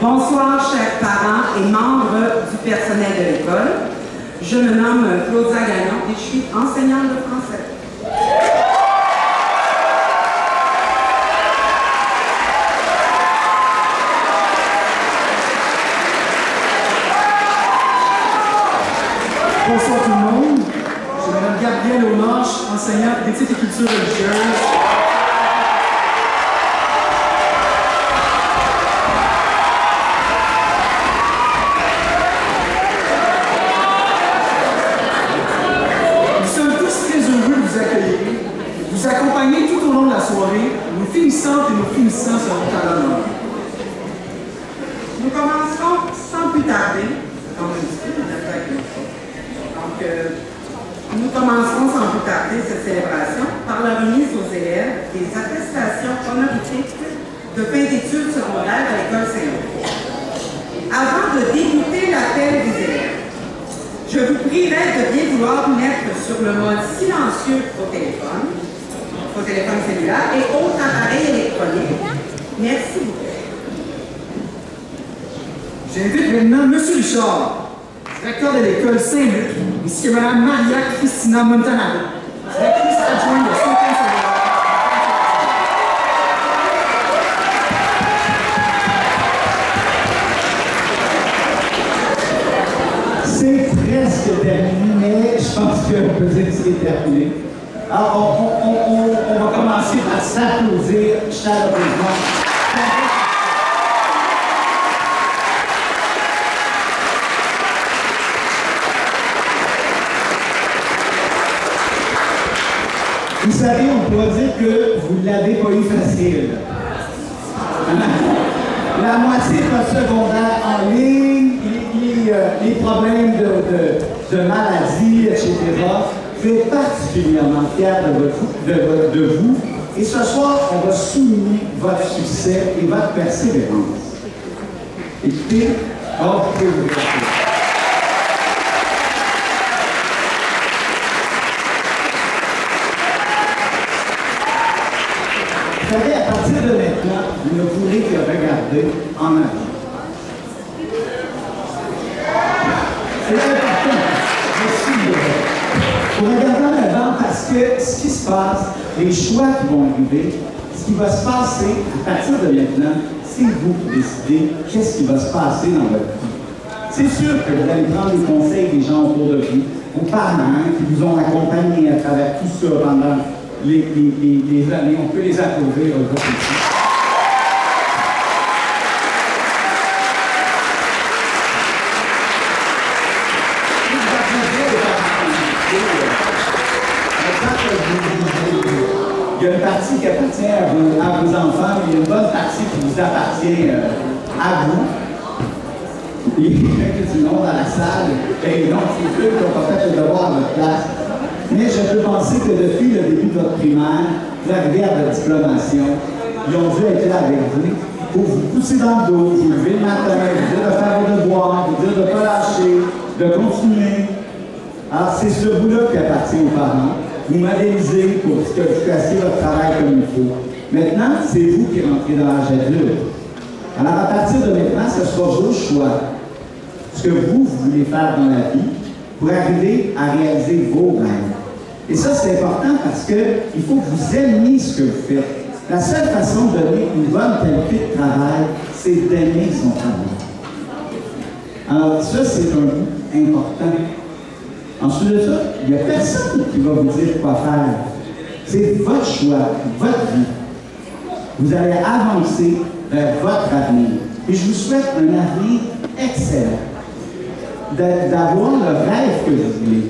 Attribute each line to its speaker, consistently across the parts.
Speaker 1: Bonsoir, chers parents et membres du personnel de l'école. Je me nomme Claudia Gagnon et je suis enseignante de français.
Speaker 2: Bonsoir tout le monde. Je me nomme Gabrielle Aumarche, enseignante d'éthique et culture religieuse. Vous accompagner tout au long de la soirée. Nos finissantes et nos finissants seront à l'honneur.
Speaker 1: Nous commencerons sans plus tarder. Nous commencerons sans plus tarder cette célébration par la remise aux élèves des attestations honorifiques de fin d'études secondaires à l'école Saint-Louis. Avant de débuter l'appel des élèves, je vous prierai de bien vouloir mettre sur le mode silencieux au téléphone cellulaire et autres appareils électroniques. Merci beaucoup.
Speaker 2: J'invite maintenant M. Richard, directeur de l'école Saint-Luc, ainsi que Mme Maria Cristina Montanaro, directrice adjointe de 5e secondaire.
Speaker 3: C'est presque terminé, mais je pense qu'on peut dire que c'est terminé. Alors, on va commencer par s'applaudir chaleureusement. Vous savez, on pourrait dire que vous ne l'avez pas eu facile. La moitié de votre secondaire en ligne, les problèmes de maladie, etc. Je suis particulièrement fier de vous. Et ce soir, on va souligner votre succès et votre persévérance. Écoutez, vous pouvez vous remercier. Vous savez, à partir de maintenant, vous ne pourrez que regarder en avant. C'est important. Pour regarder en avant, parce que ce qui se passe, les choix qui vont arriver, ce qui va se passer à partir de maintenant, c'est vous qui décidez qu'est-ce qui va se passer dans votre vie. C'est sûr que vous allez prendre les conseils des gens autour de vous, vos parents qui vous ont accompagné à travers tout ça pendant les années. On peut les applaudir aujourd'hui. Il y a une partie qui appartient à vos enfants, mais il y a une bonne partie qui vous appartient à vous. Il y a du monde dans la salle, et donc c'est eux qui n'ont pas fait le devoir à votre place. Mais je peux penser que depuis le début de votre primaire, vous arrivez à votre diplomation, ils ont dû être là avec vous pour vous pousser dans le dos, vous lever le matin, vous dire de faire vos devoirs, vous dire de ne pas lâcher, de continuer. Alors c'est ce bout-là qui appartient aux parents. Vous modélisez pour que vous fassiez votre travail comme il faut. Maintenant, c'est vous qui rentrez dans l'âge adulte. Alors, à partir de maintenant, ce sera vos choix. Ce que vous voulez faire dans la vie pour arriver à réaliser vos rêves. Et ça, c'est important parce qu'il faut que vous aimiez ce que vous faites. La seule façon de donner une bonne qualité de travail, c'est d'aimer son travail. Alors, ça, c'est un bout important. Ensuite de ça, il n'y a personne qui va vous dire quoi faire. C'est votre choix, votre vie. Vous allez avancer vers votre avenir. Et je vous souhaite un avenir excellent. D'avoir le rêve que vous voulez.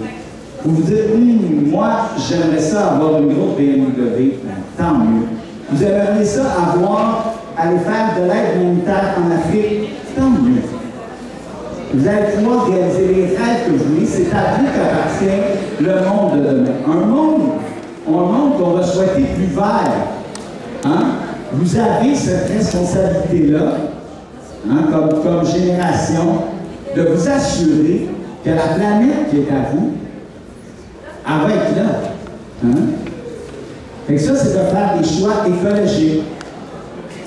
Speaker 3: Vous vous dites, moi, j'aimerais ça avoir une grosse BMW. Tant mieux. Vous aimeriez ça aller faire de l'aide humanitaire en Afrique. Tant mieux. Vous allez pouvoir réaliser les rêves que vous voulez. C'est à vous qu'appartient le monde de demain. Un monde qu'on va souhaiter plus vert. Hein? Vous avez cette responsabilité-là, hein, comme génération, de vous assurer que la planète qui est à vous, elle va être là. Hein? Fait que ça, c'est de faire des choix écologiques.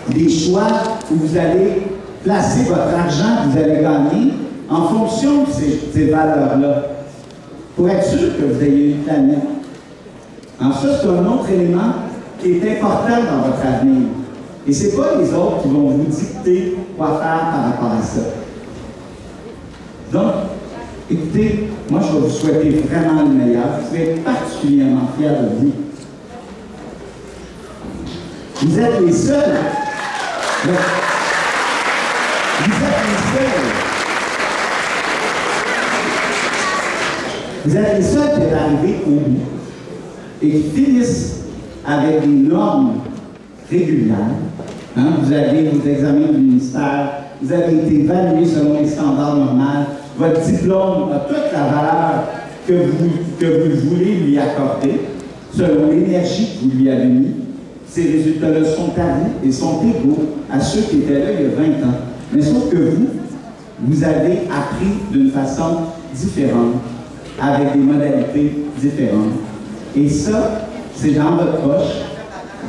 Speaker 3: Des choix où vous allez placer votre argent que vous allez gagner en fonction de ces valeurs-là, pour être sûr que vous ayez une planète. Alors ça, c'est un autre élément qui est important dans votre avenir. Et ce n'est pas les autres qui vont vous dicter quoi faire par rapport à ça. Donc, écoutez, moi je vais vous souhaiter vraiment le meilleur. Vous êtes particulièrement fiers de vous. Vous êtes les seuls. Vous êtes les seuls. Vous êtes les seuls qui sont arrivés au bout et qui finissent avec des normes régulières. Hein? Vous avez vos examens du ministère, vous avez été évalué selon les standards normaux, votre diplôme a toute la valeur que vous voulez lui accorder, selon l'énergie que vous lui avez mis. Ces résultats-là sont à vous et sont égaux à ceux qui étaient là il y a 20 ans. Mais sauf que vous avez appris d'une façon différente, avec des modalités différentes. Et ça, c'est dans votre poche.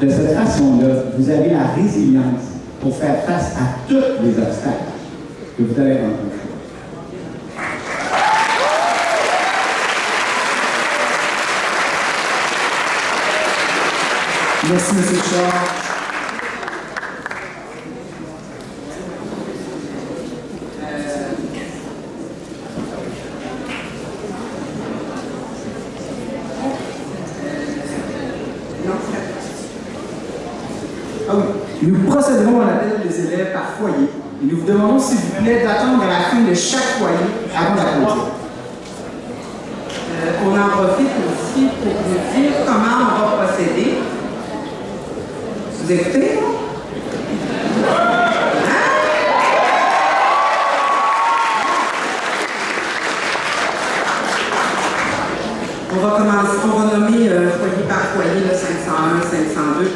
Speaker 3: De cette façon-là, vous avez la résilience pour faire face à tous les obstacles que vous allez rencontrer.
Speaker 2: Merci, M. Richard. Nous procéderons à l'appel des élèves par foyer et nous vous demandons, s'il vous plaît, d'attendre à la fin de chaque foyer avant d'applaudir.
Speaker 1: On en profite aussi pour vous dire comment on va procéder. Vous écoutez? On va commencer, on va nommer foyer par foyer le 501, 502.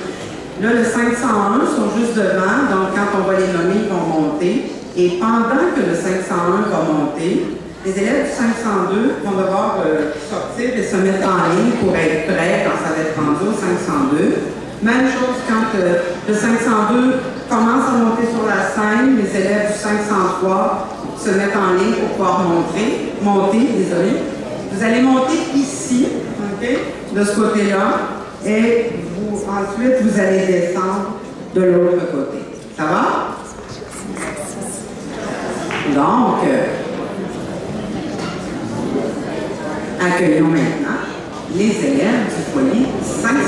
Speaker 1: Là, le 501 sont juste devant, donc quand on va les nommer, ils vont monter. Et pendant que le 501 va monter, les élèves du 502 vont devoir sortir et se mettre en ligne pour être prêts quand ça va être rendu au 502. Même chose quand le 502 commence à monter sur la scène, les élèves du 503 se mettent en ligne pour pouvoir monter, désolé. Vous allez monter ici, okay, de ce côté-là, et ensuite vous allez descendre de l'autre côté. Ça va? Donc, accueillons maintenant les élèves du foyer 501.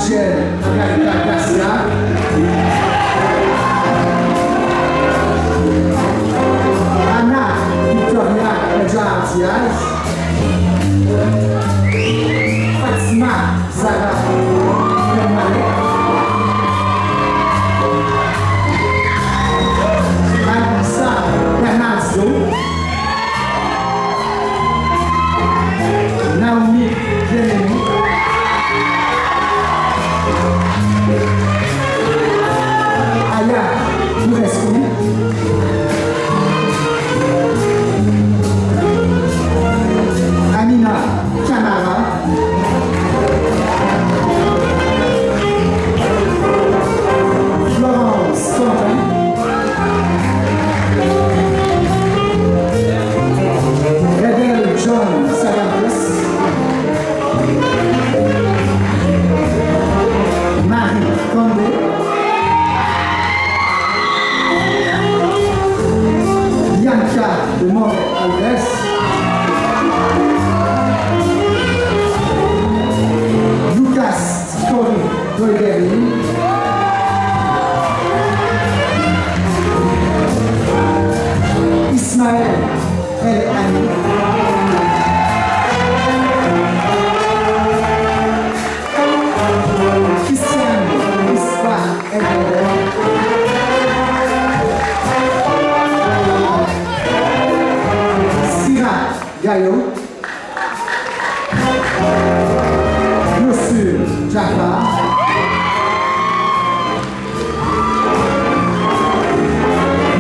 Speaker 2: Angel Margarita Garcia, Anna Victoria Edgar Diaz, Fatima Zara Malek, Anissa Bernardo, Naomi Jérémy, Aya Mourescu, Amina Camara, Florence Quentin, Redel John Sagambles, Marie Condé, Bianca de More Alves, Lucas Tori Doiderin, Ismaël El Ami, Christian Ispa El Sira Gayo, Yossur Jafar,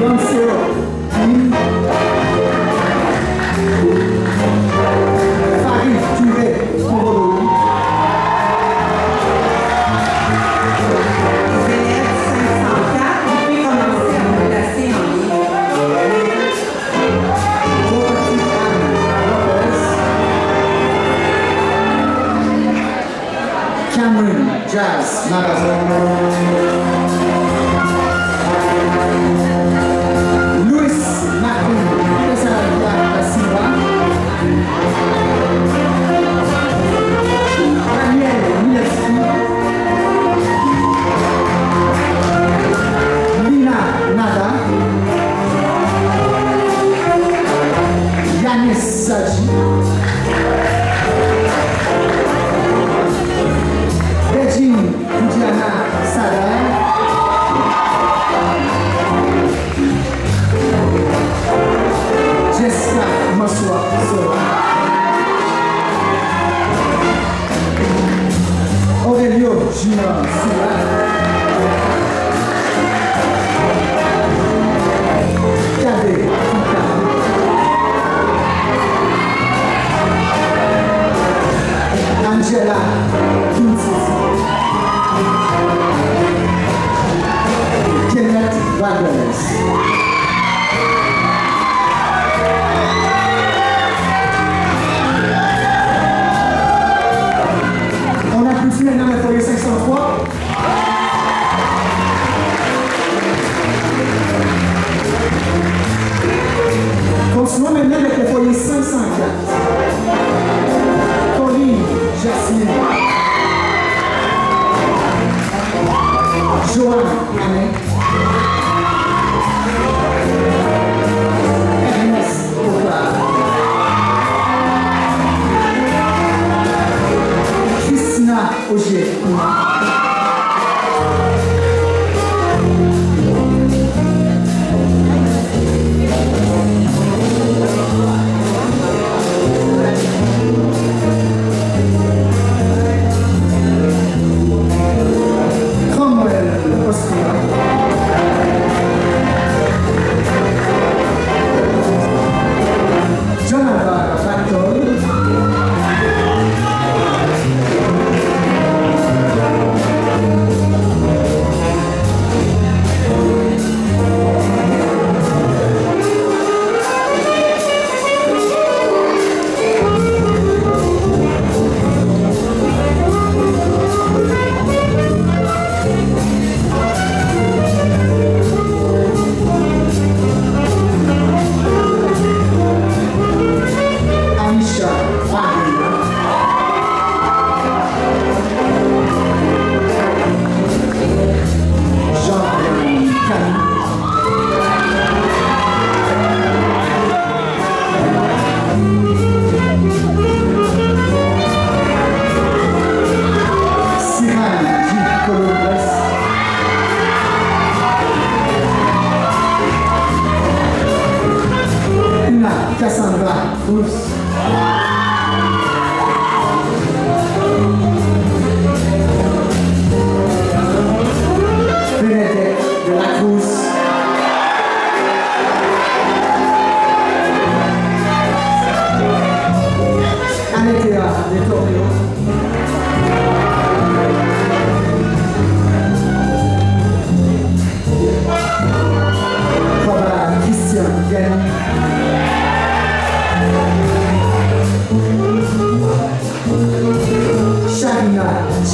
Speaker 2: Yanseo Kim, Farid Touré Kourodoui,
Speaker 1: Élèves 504, vous pouvez commencer à vous placer en ligne.
Speaker 2: Dorothy Anne Lopez, Cameron Jazz Magazine, Luis Martin Pesaria da Silva, Daniel Milewski, Lina Nada, Yanis Saji, Regine Diana Sadar, Jessica Maswa Sora, Aurelio Junior Sula, Kade Kika, Angela Kinsisi, Kenneth Wagers. On applaudit maintenant le foyer 503. Continuons maintenant avec le foyer 504. Pauline Jasmine, Joanne Anet, Ernest Aubard, Christina Ogier. Cromwell Oscar, Jonathan Bartol,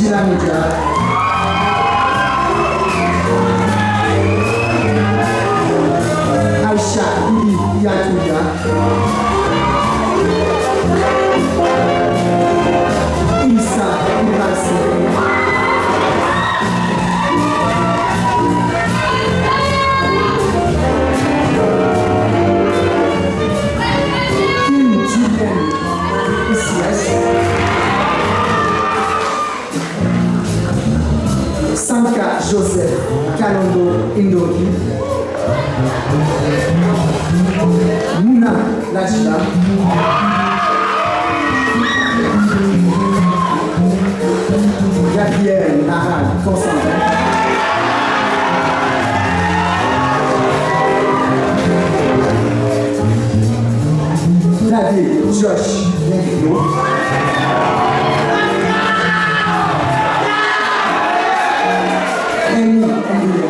Speaker 2: Angela Media, Aisha Bibi Yatuya, Isa Ibrasi, Kim Julian Isias, Sanka Joseph Kalondo Indoki, Mouna Lachila, Gabriel Naral Constantin, David Josh Lenfilo, Amy Emilio,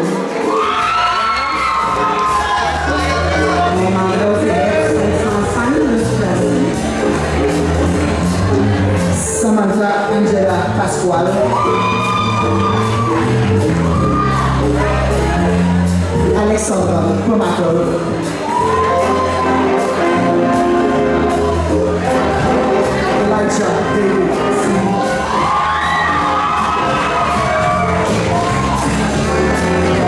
Speaker 1: Les mandats aux élèves sont ensemble de choisir.
Speaker 2: Samantha Angela Pasquale, Alexandra Pomakov, Elijah David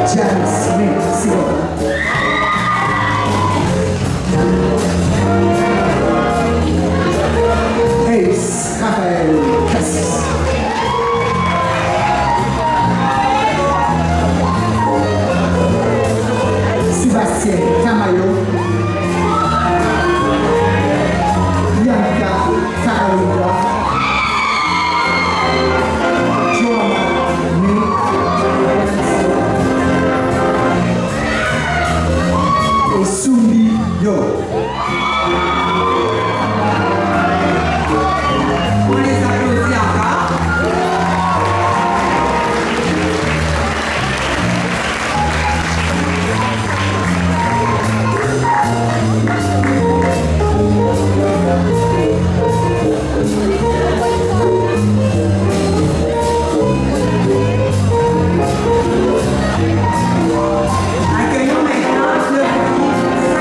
Speaker 2: Janice Smith Silva, Ace Rafael Cassis, Sébastien Camayo, Bianca Carolina, Joanna et Soumi Yo.
Speaker 1: On les applaudit encore. Accueillons maintenant le prix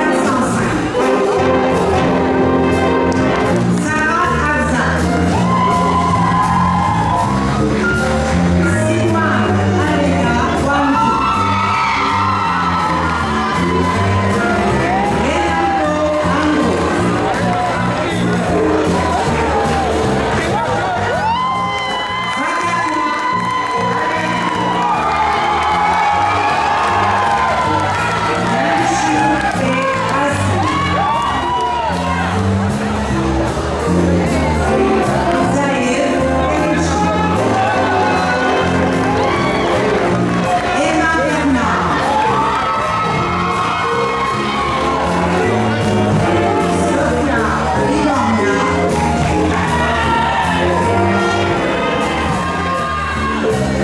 Speaker 1: 505. Sarah Afzal. Siwan Alega Wamki. Renato Ango. Zakaria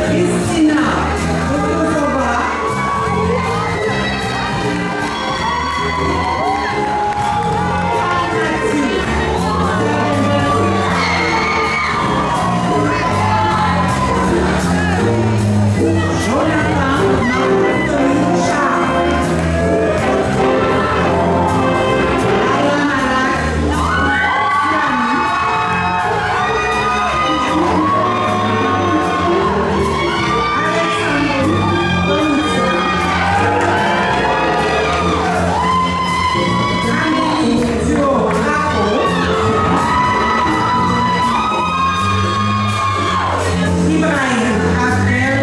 Speaker 1: Christina Okozova, Jonathan Anthony Charles, Alain Malak, Alexandre Bonissa, Rami Duo Rapo, Ibrahim Abdel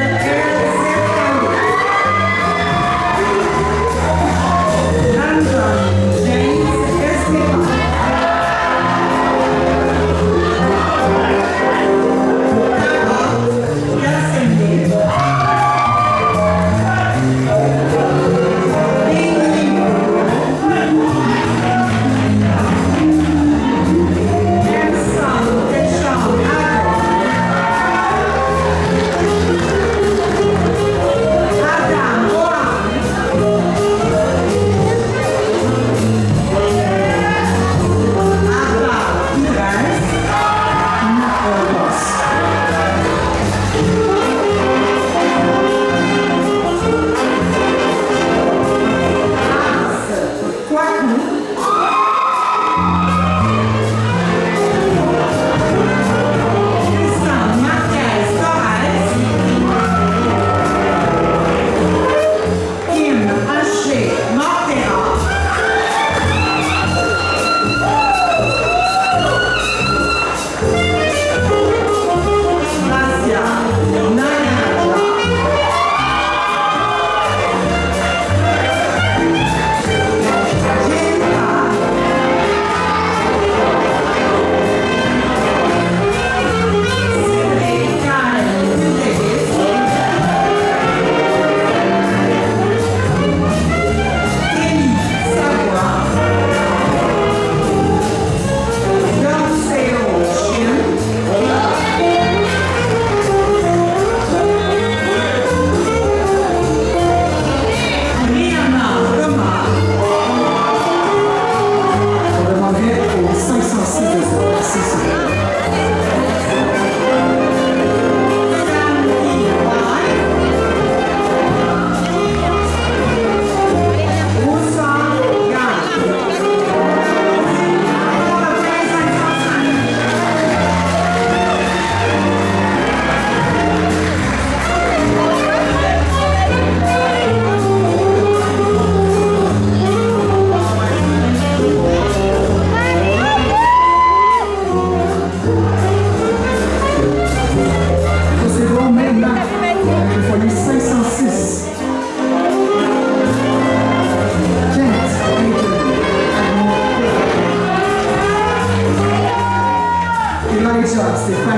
Speaker 1: London James Esteban, Taba Yassine, Nelson Deschamps Adam Oran, Abba Ibras,
Speaker 2: Nicole Boss,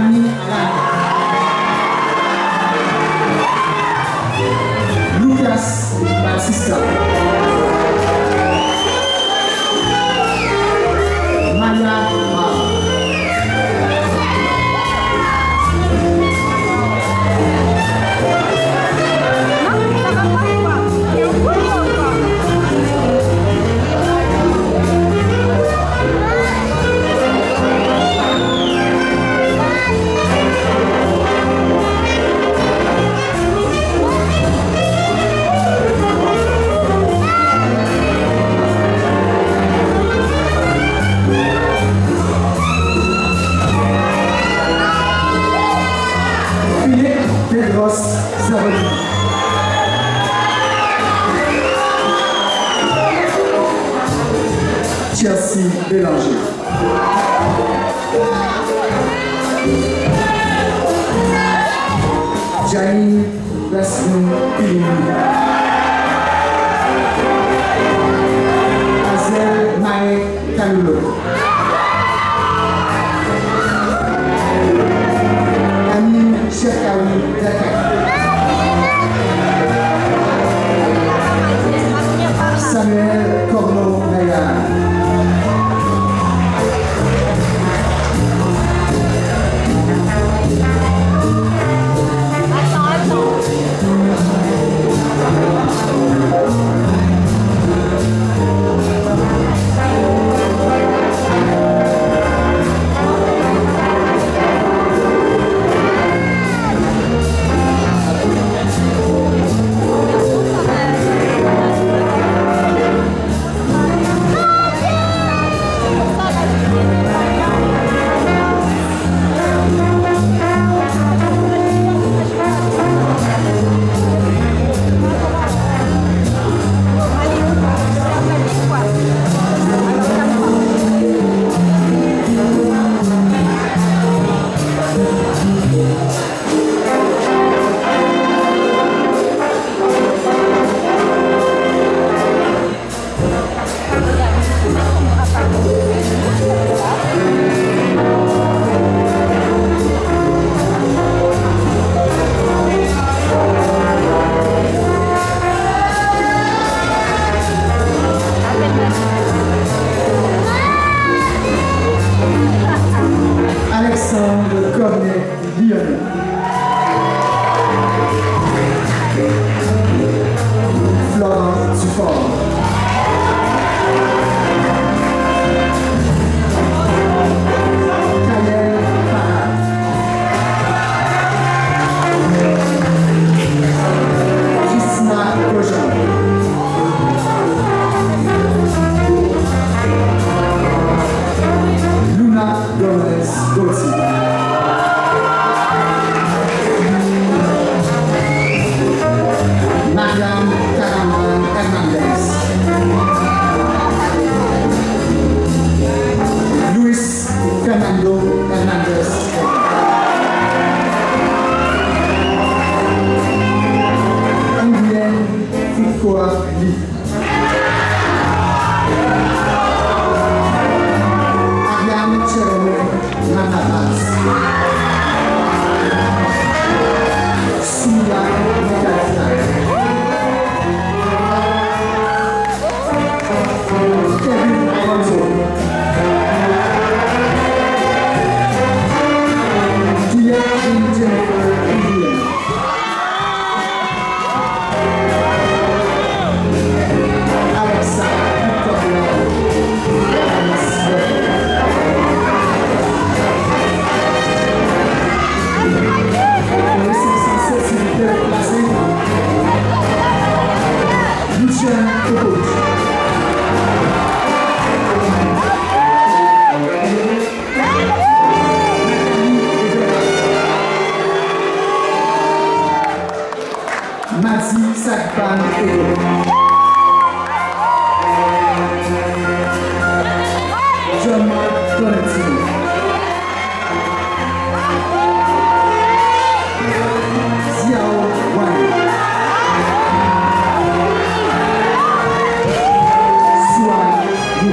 Speaker 2: Rami Alan. Lucas Batista. Maya Ma. Pedros Zavoli. Chelsea Bélanger. Janine Westman Pilini. Azel Mae Kanulo. Chekawi Dekek. Samuel Corno Nayan. Alexandre Cornet Lyonnais. Florent Dufort. Kael Parra. Christina Cojon. Luna Gomez Gauthier. Mariam Caraman Hernandez. Luis Fernando Hernandez. Nguyen Fukoa Lee. Ariane Cherone Manabas. Suya Mekalina. Kevin Alonso. Juliette Jennifer Nguyen. Alexa Victoria le 507 s'il vous plaît, placé. Lucien Cocotte. Mati Sakpan Ego. Jean-Marc Donatino. Xiao Wang. Suan Wu.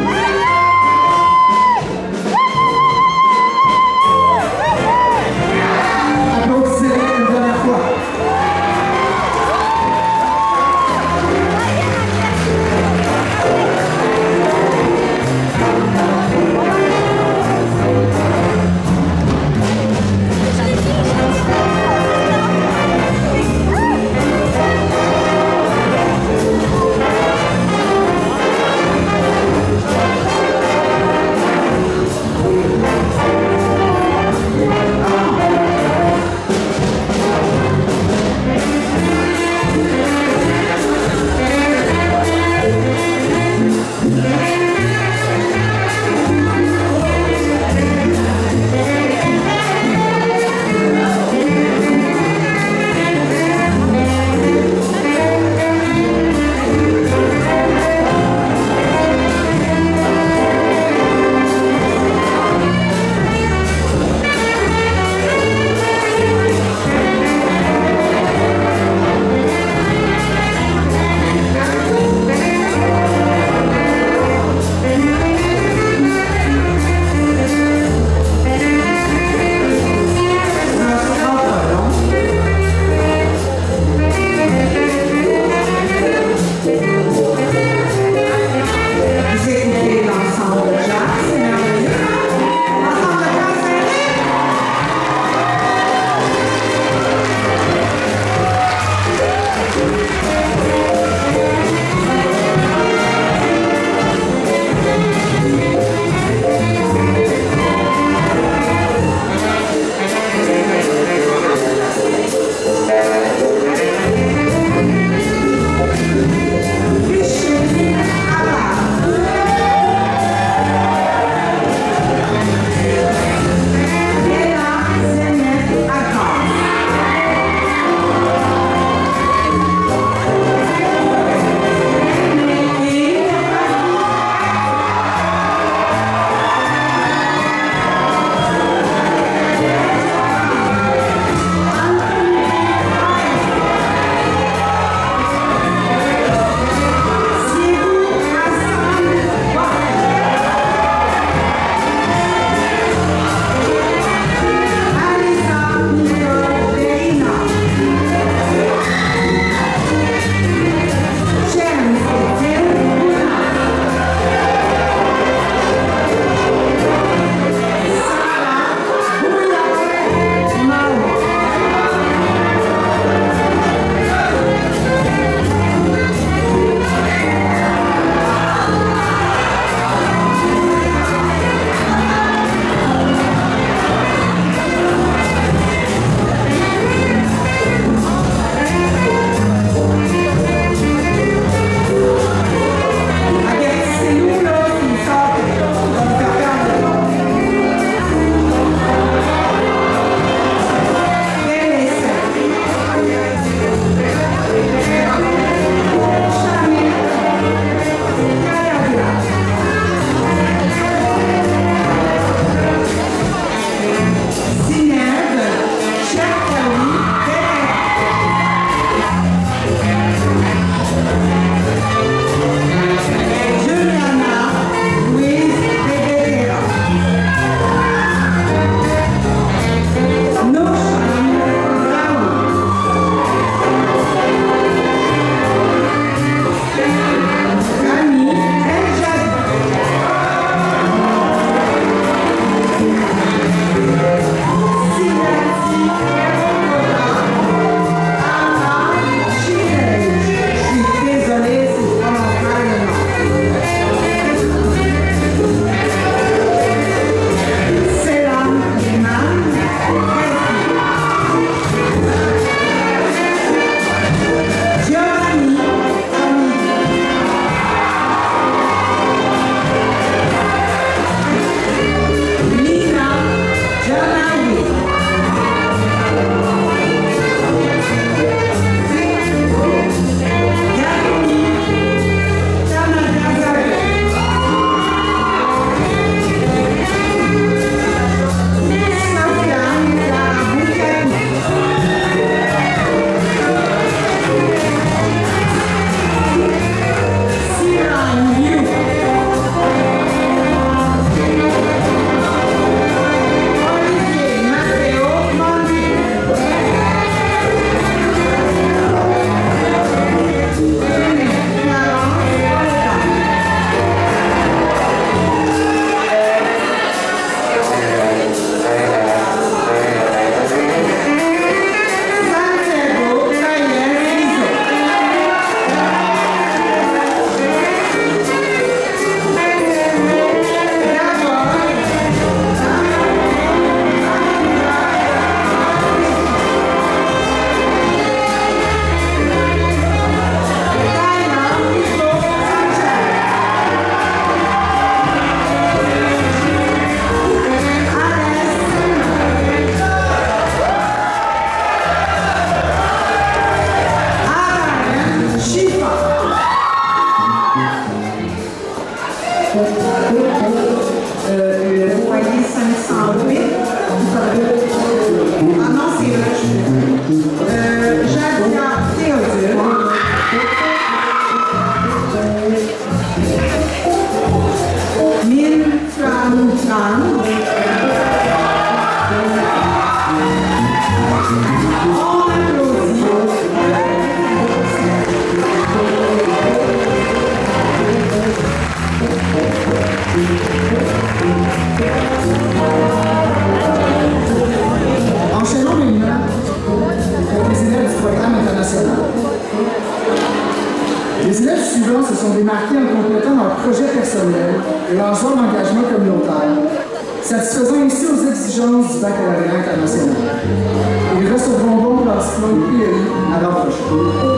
Speaker 2: Enchaînons maintenant avec les élèves du programme international. Les élèves suivants se sont démarqués en complétant leur projet personnel et leur zone d'engagement communautaire, satisfaisant ainsi aux exigences du baccalauréat international. Ils recevront donc leur diplôme PEI à l'an prochain.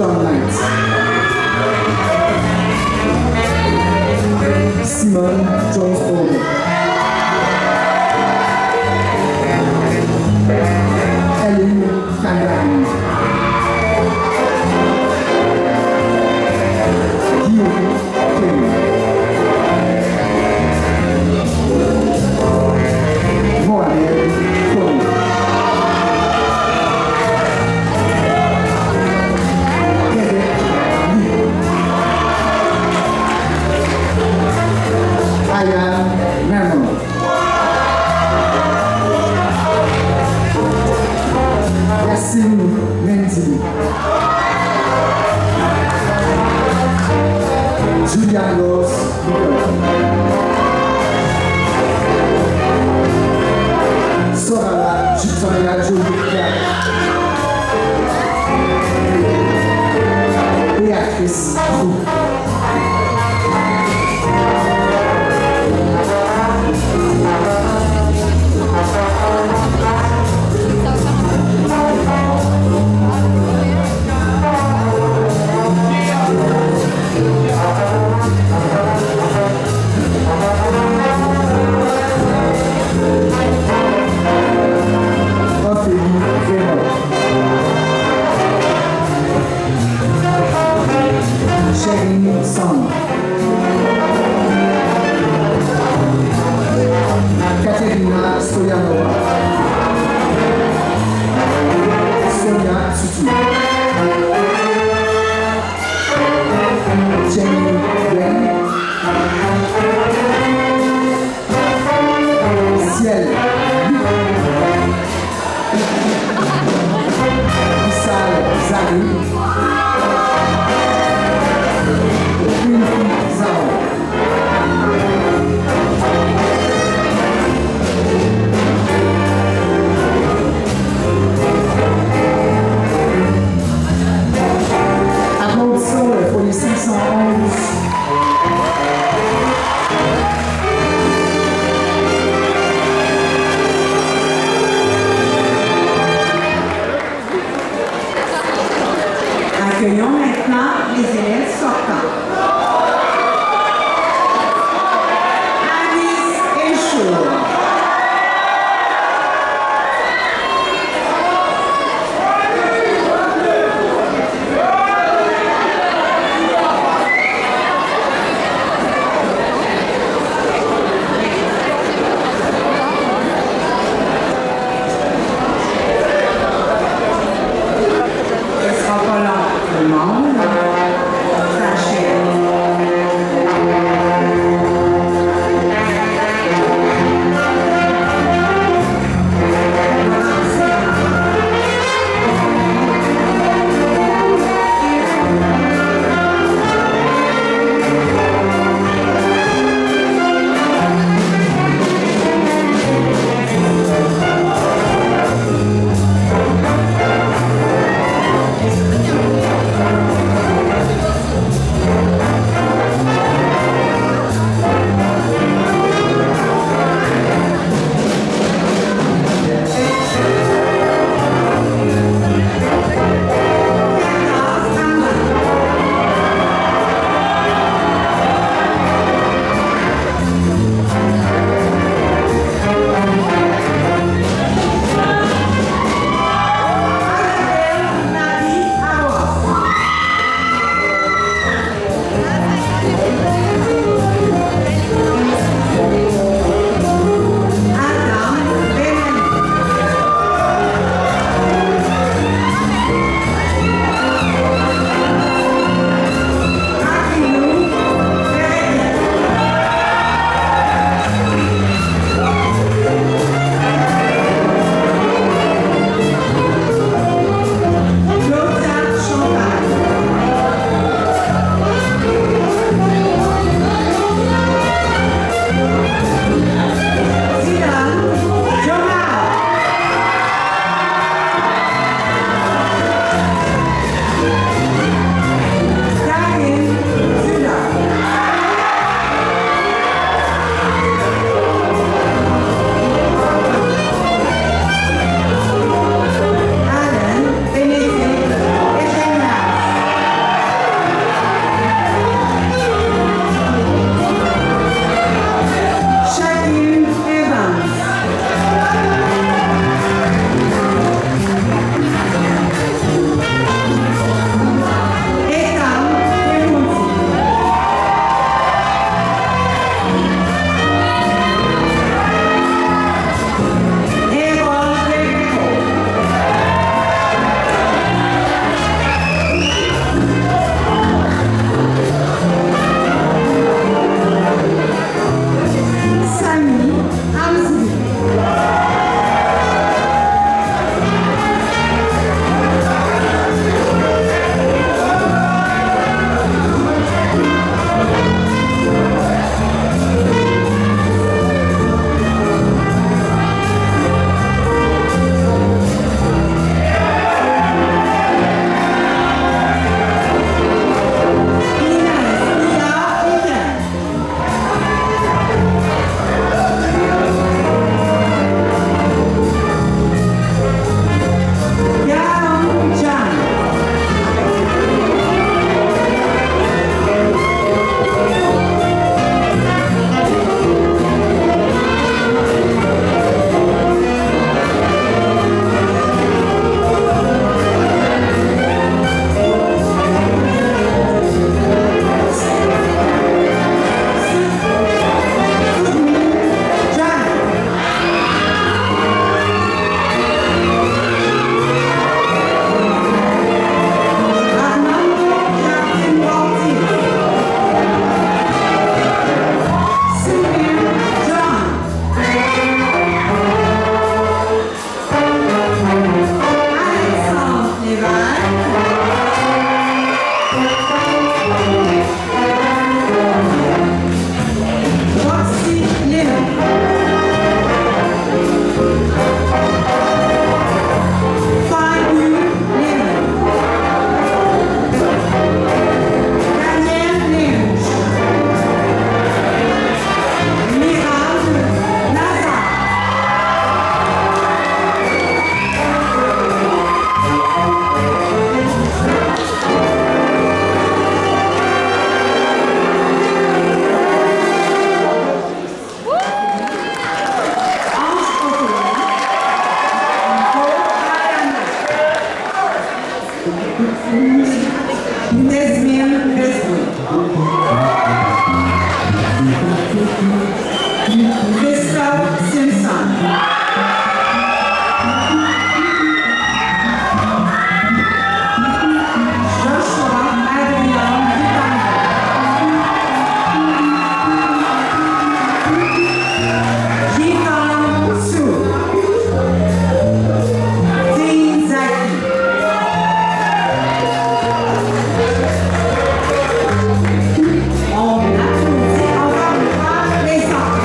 Speaker 2: John Knight. Simone Jones-Bowden. Ellen Kandahari. Guillaume Kelly. Mohamed Kouni. Québec Lee. Ayan Mermon. Yassine Mendy. Julian Ross. Soraya Julia. Béatrice Roux. Sherry Song. Katerina Stoyanova. Sonia Tutu. Jenny Wen. Ciel. Issal Zari. Applaudissons pour les 511.
Speaker 1: Accueillons maintenant les élèves sortants. Alice Echour. Ce sera pas long, tout le monde. Sachez Desmond Westwood. Christophe Simpson. Joshua Adrian Vitanga. Jitan Su. Dean Zaki. On applaudit encore une fois les enfants.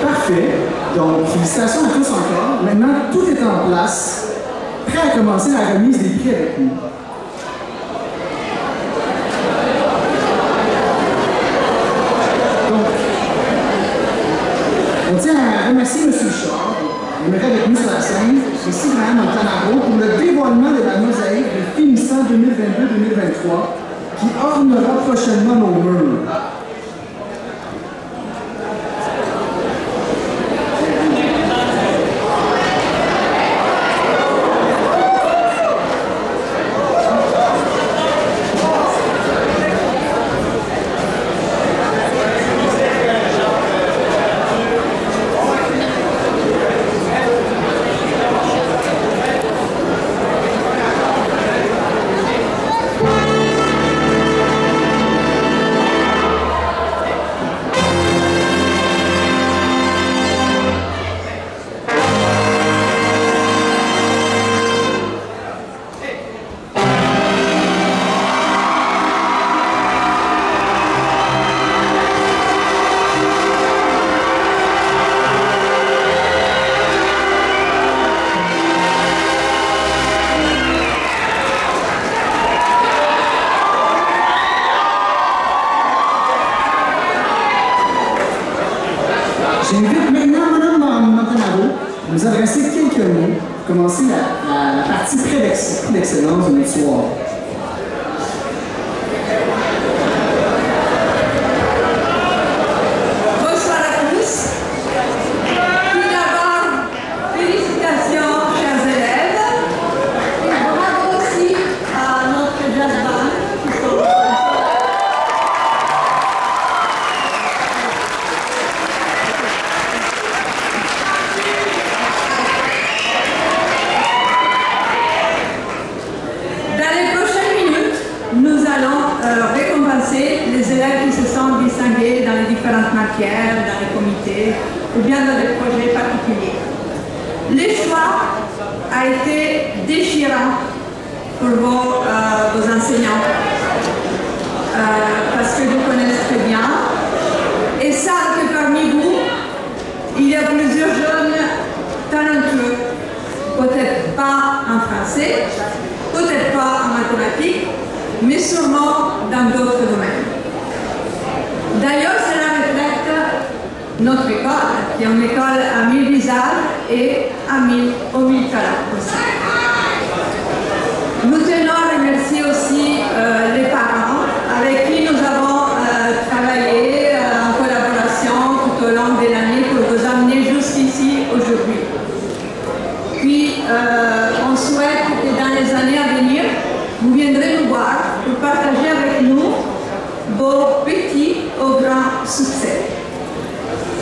Speaker 2: Parfait. Donc, félicitations à tous encore. Maintenant, tout est en place, prêt à commencer la remise des prix avec nous. Donc, on tient à remercier M. Char, il est avec nous sur la scène, ici Graham Montanaro, pour le dévoilement de la mosaïque de finissant 2022-2023 qui ornera prochainement nos murs. J'invite maintenant Mme Montanaro à nous adresser quelques mots pour commencer la partie prix d'excellence de notre soir.
Speaker 4: Bonsoir à tous. Tout d'abord, félicitations, chers élèves. Et bravo aussi à notre jazz band qui sont là. Dans les prochaines minutes, nous allons récompenser les élèves qui se sont distingués dans les différentes matières, dans les comités ou bien dans des projets particuliers. Le choix a été déchirant pour vos enseignants parce que vous connaissez très bien et savent que parmi vous, il y a plusieurs jeunes talentueux, peut-être pas en français, peut-être pas en mathématiques, mais sûrement dans d'autres domaines. D'ailleurs, cela reflète notre école, qui est une école à 1000 visages et à 1000 talents aussi. Nous tenons à remercier aussi les parents avec qui nous avons travaillé en collaboration tout au long de l'année pour vous amener jusqu'ici aujourd'hui. Puis, on souhaite que dans les années à venir, vous viendrez nous voir pour partager avec nous vos petits ou grands succès.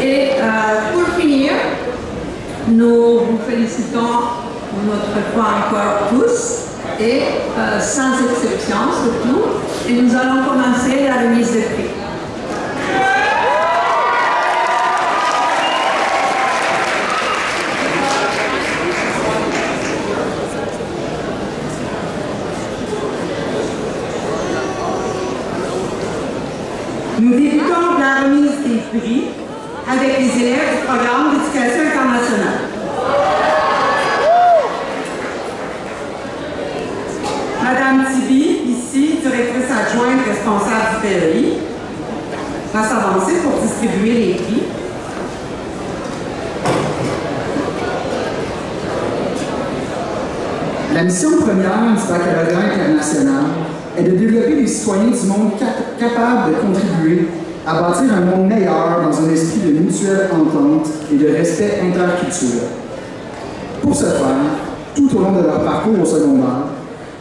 Speaker 4: Et pour finir, nous vous félicitons une autre fois encore tous, et sans exception surtout, et nous allons commencer la remise des prix.
Speaker 1: Nous débutons la remise des prix avec les élèves du programme d'éducation internationale. Madame Tibi, ici, directrice responsable du PEI va s'avancer pour distribuer les prix.
Speaker 2: La mission première du baccalauréat international est de développer des citoyens du monde capables de contribuer à bâtir un monde meilleur dans un esprit de mutuelle entente et de respect interculturel. Pour ce faire, tout au long de leur parcours au secondaire,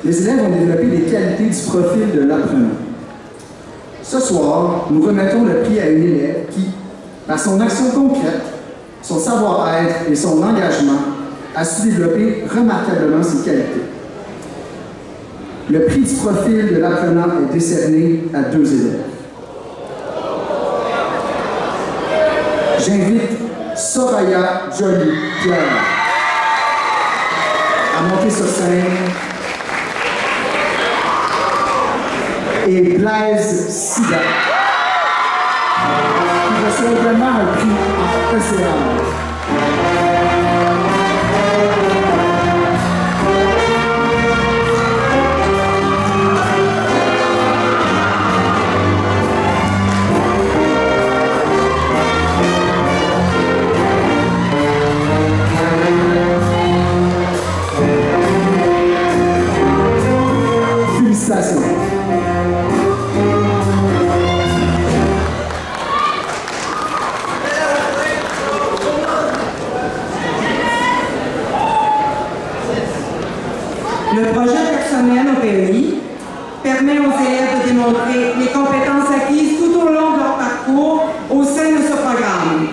Speaker 2: les élèves ont développé les qualités du profil de l'apprenant. Ce soir, nous remettons le prix à une élève qui, par son action concrète, son savoir-être et son engagement, a su développer remarquablement ses qualités. Le prix du profil de l'apprenant est décerné à 2 élèves. J'invite Soraya Joly-Pierre à monter sur scène et Blaise Sida, qui reçoit également un prix en ECA. Félicitations.
Speaker 1: Le projet personnel au PEI permet aux élèves de démontrer les compétences acquises tout au long de leur parcours au sein de ce programme.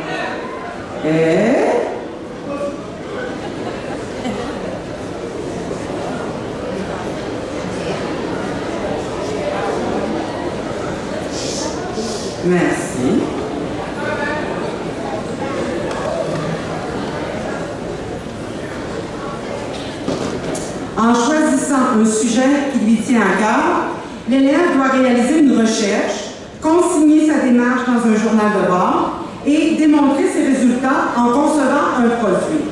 Speaker 1: Merci. En choisissant un sujet qui lui tient à cœur, l'élève doit réaliser une recherche, consigner sa démarche dans un journal de bord et démontrer ses résultats en concevant un produit.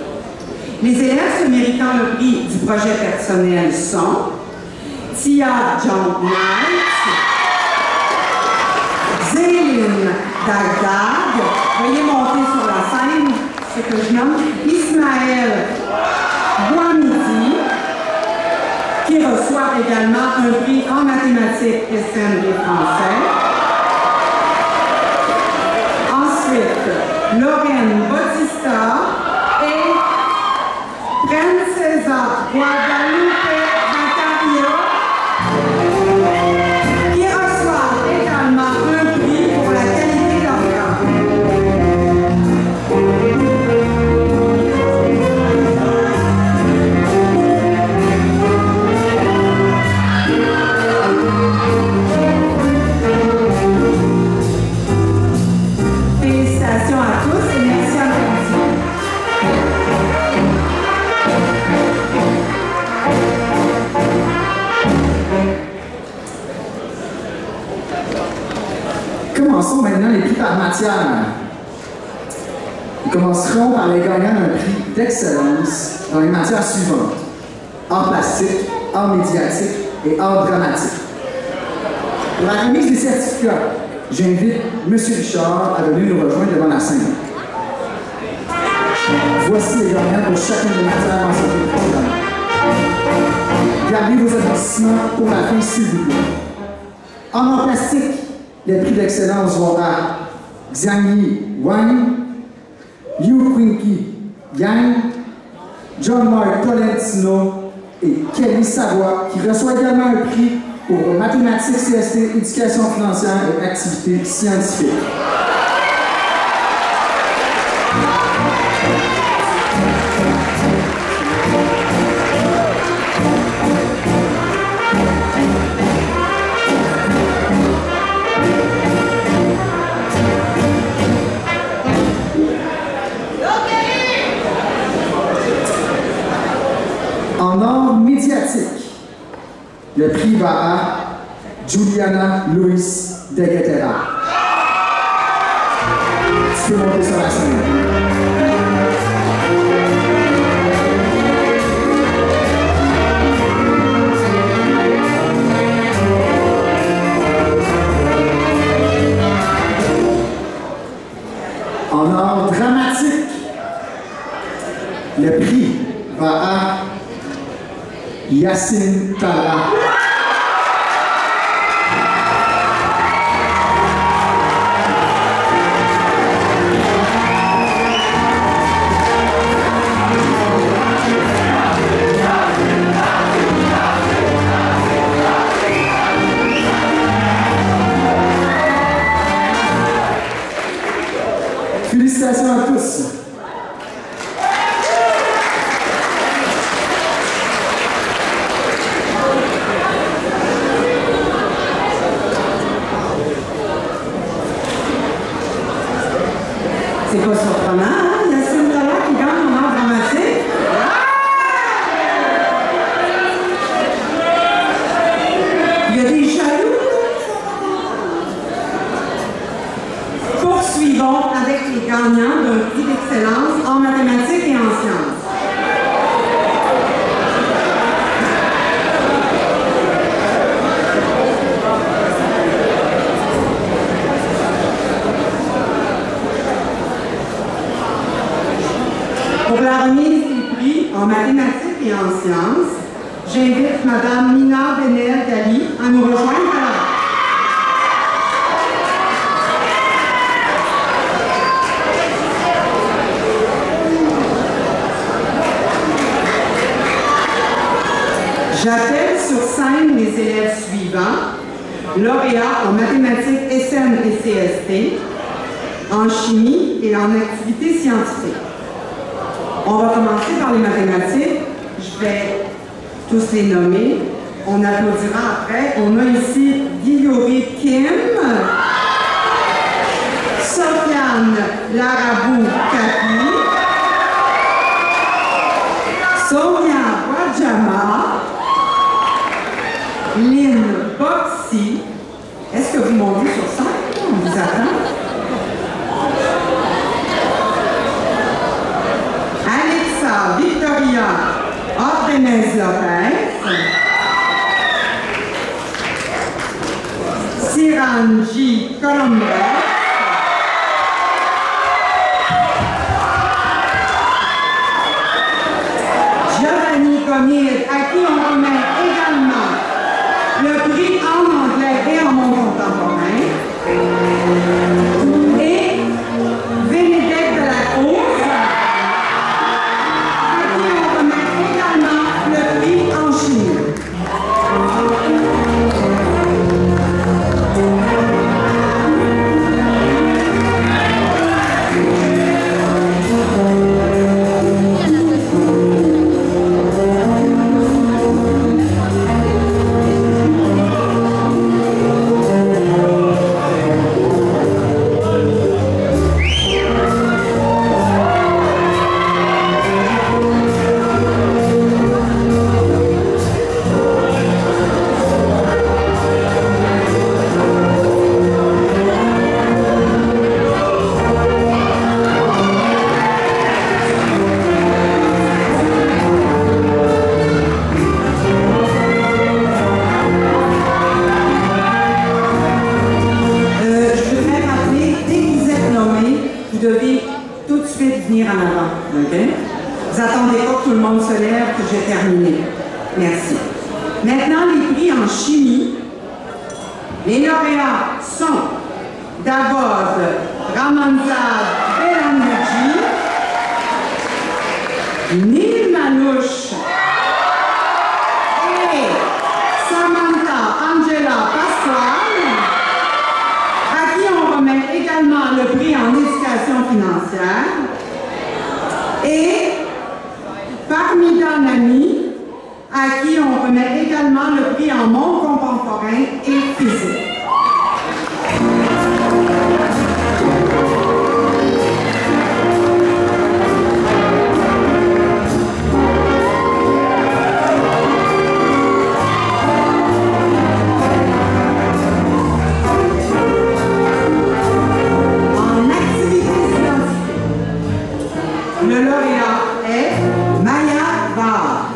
Speaker 1: Les élèves se méritant le prix du projet personnel sont Tia John Knight, Zéline Dagdag, veuillez monter sur la scène, ce que je nomme, Ismaël Boamidi, qui reçoit également un prix en mathématiques, SN et français. Ensuite, Lorraine Bautista et Princesa Guadalupe Bacaria, qui reçoivent également un prix pour la qualité de leur Félicitations à tous et merci à l'attention.
Speaker 2: Commençons maintenant les prix par matière. Nous commencerons par les gagnants d'un prix d'excellence dans les matières suivantes: art plastique, art médiatique et art dramatique. Pour la remise des certificats, j'invite M. Richard à venir nous rejoindre devant la scène. Voici les gagnants pour chacune des matières enseignées du programme. Gardez vos avertissements pour la fin, s'il vous plaît. En art plastique, les prix d'excellence vont à Xiangyi Wang, Yu Quinqi Yang, John Mark Tolentino et Kelly Savoie, qui reçoit également un prix pour mathématiques, CST, éducation financière et activités scientifiques. En art médiatique, le prix va à Juliana Luis de Guetera. Tu peux monter sur la scène. Yacine Talla. Félicitations à tous.
Speaker 1: C'est pas surprenant, hein? Yacine Talla qui gagne en art dramatique. Il y a des jaloux. Poursuivons avec les gagnants d'un prix d'excellence en mathématiques et en sciences. Pour la remise des prix en mathématiques et en sciences, j'invite Mme Nina Benel-Gali à nous rejoindre à la J'appelle sur scène les élèves suivants, lauréats en mathématiques SN et CST, en chimie et en activités scientifiques. On va commencer par les mathématiques. Je vais tous les nommer. On applaudira après. On a ici Guillory Kim, Sofiane Larabou-Kapi, Sonia Wajama, Lynn Boxy. Est-ce que vous montez sur scène? On vous attend. Alexa Victoria Ordenez-Lopez, Siranji Columbus, Giovanni Comide, à qui on remet également le prix en anglais et en monde contemporain, et Bénédicte de la Cour, à qui on remet également le prix en chimie. Vous attendez pas que tout le monde se lève, que j'ai terminé. Merci. Maintenant, les prix en chimie. Les lauréats sont Davod Ramanzad Belanguji, Neil Manouche et Samantha Angela Pasquale, à qui on remet également le prix en éducation financière, et Parmida Nami, à qui on remet également le prix en monde contemporain et physique. En activité scientifique, le lauréat est Maya Barr.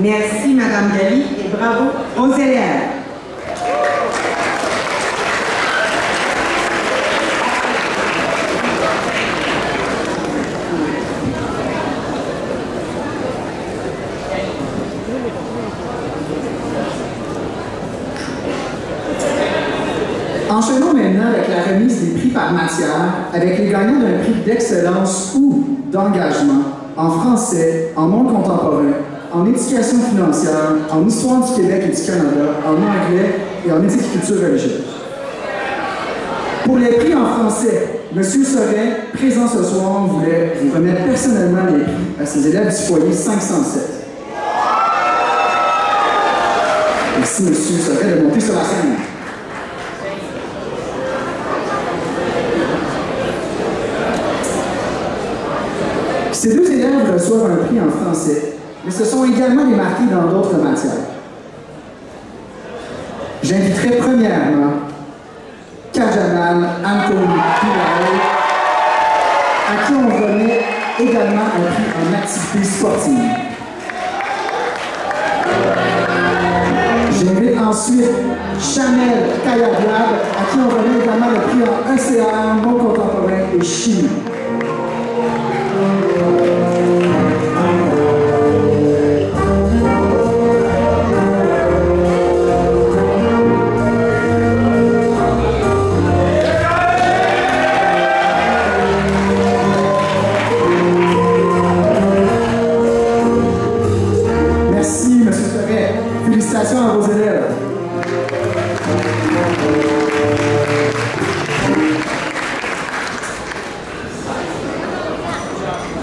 Speaker 1: Merci, Madame Galli, et bravo aux élèves.
Speaker 2: Enchaînons maintenant avec la remise des prix par matière, avec les gagnants d'un prix d'excellence ou d'engagement en français, en monde contemporain, en éducation financière, en histoire du Québec et du Canada, en anglais et en éthique et culture religieuse. Pour les prix en français, M. Soret, présent ce soir, voulait vous remettre personnellement les prix à ses élèves du foyer 507. Merci, M. Soret, de monter sur la scène. Ces deux élèves reçoivent un prix en français, mais se sont également démarqués dans d'autres matières. J'inviterai premièrement Kajanal Anthony Pilaret, à qui on remet également un prix en activité sportive. J'invite ensuite Chanel Kayablab, à qui on remet également le prix en ECR, monde contemporain et chimie. Merci, M. Ferret. Félicitations à vos élèves.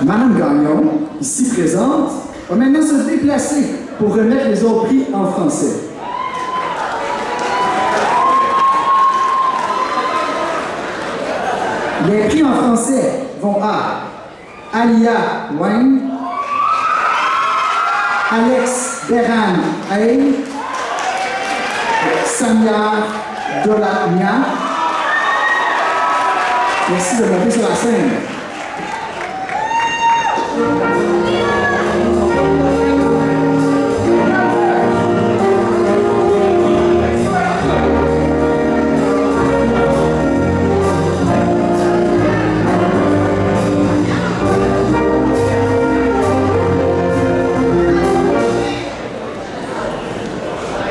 Speaker 2: Madame Gagnon, ici présente, va maintenant se déplacer pour remettre les autres prix en français. Les prix en français vont à Alia Wang, Alex Beran Aïe, Samia Dolania. Merci de monter sur la scène.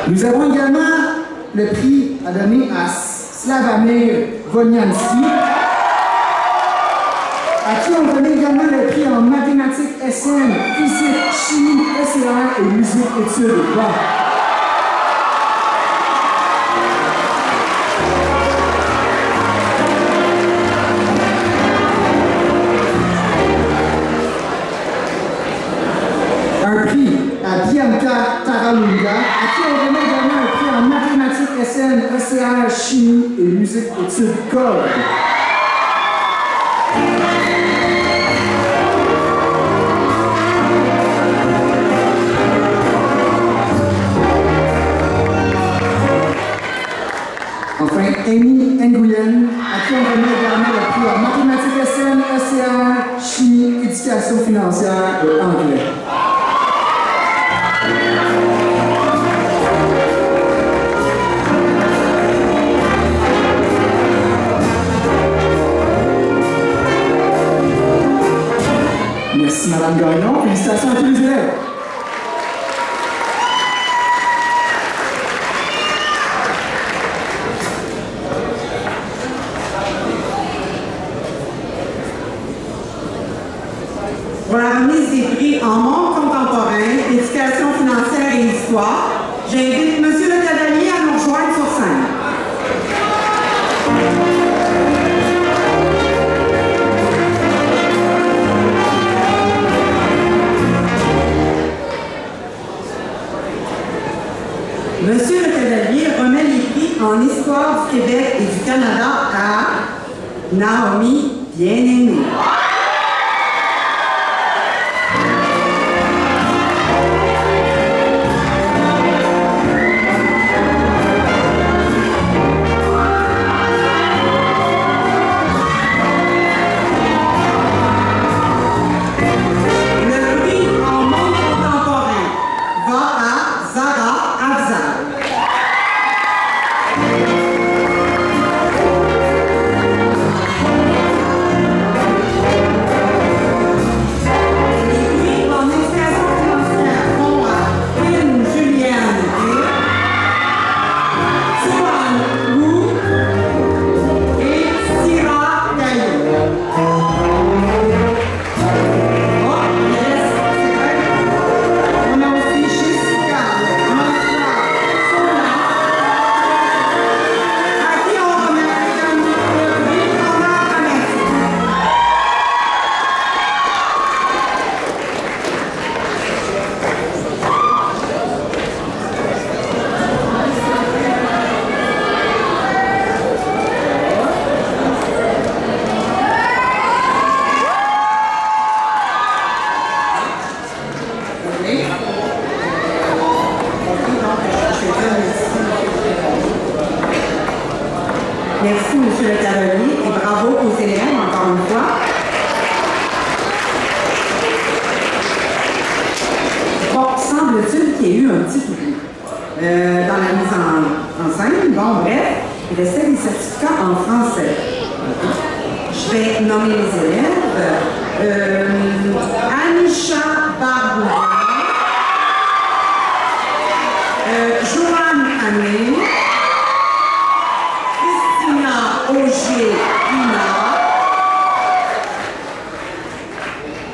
Speaker 2: Nous avons également le prix à donner à Slavomir Wojnianski, à qui on remet également le prix en mathématiques SN, physique, chimie, SCR et musique études. Un prix à Bianca Taralunga, à qui on remet également un prix en mathématiques SN, ECR, chimie et musique études code. Enfin, Amy Nguyen, à qui on remet également le prix en mathématiques SN, ECR, chimie, éducation financière et anglais. Merci Madame Gagnon, félicitations à tous les élèves.
Speaker 1: Pour la remise des prix en monde contemporain, éducation financière et histoire, j'invite M. le Cavalier à nous rejoindre sur scène. Monsieur le Cavalier remet les prix en histoire du Québec et du Canada à Naomi Bien-Aimée. Le prix en monde contemporain va plaît. Donc, je vais dire merci, M. le Cavalier, et bravo aux élèves, encore une fois. Bon, semble-t-il qu'il y ait eu un petit oubli dans la mise en scène. Bon, bref, il restait des certificats en français. Je vais nommer les élèves. Anisha Barboura, Joanne Ané, Christina Auger-Pina,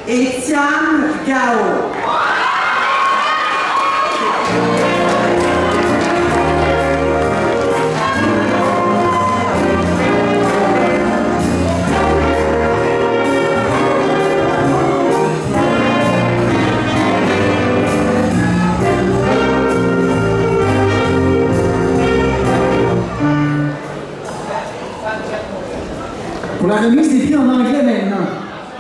Speaker 1: Étienne Gao.
Speaker 2: Pour la remise des prix en anglais maintenant,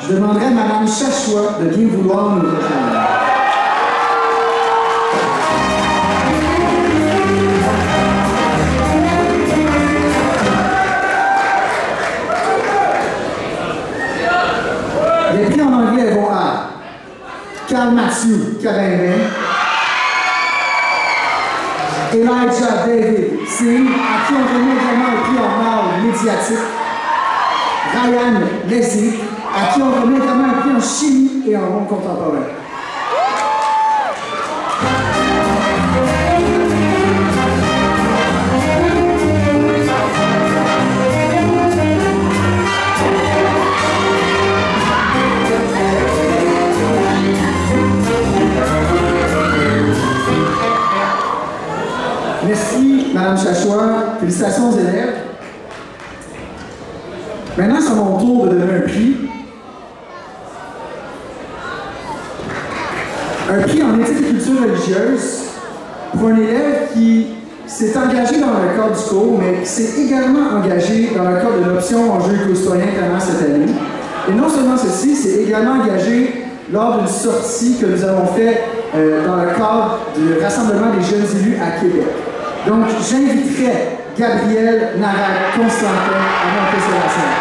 Speaker 2: je demanderai à Mme Chachua de bien vouloir nous rejoindre. Les prix en anglais vont à Carl Matthew Caraïbin, Elijah David Singh, à qui on remet également le prix en art médiatique, Ryan Leslie, à qui on remet également un prix en chimie et en monde contemporain. Merci, Mme Chachua. Félicitations aux élèves. Maintenant, c'est mon tour de donner un prix. Un prix en éthique et culture religieuse pour un élève qui s'est engagé dans le cadre du cours, mais qui s'est également engagé dans le cadre de l'option Enjeux éco-citoyens Talent cette année. Et non seulement ceci, c'est également engagé lors d'une sortie que nous avons faite dans le cadre du Rassemblement des jeunes élus à Québec. Donc, j'inviterai Gabriel Narac-Constantin à monter sur la scène.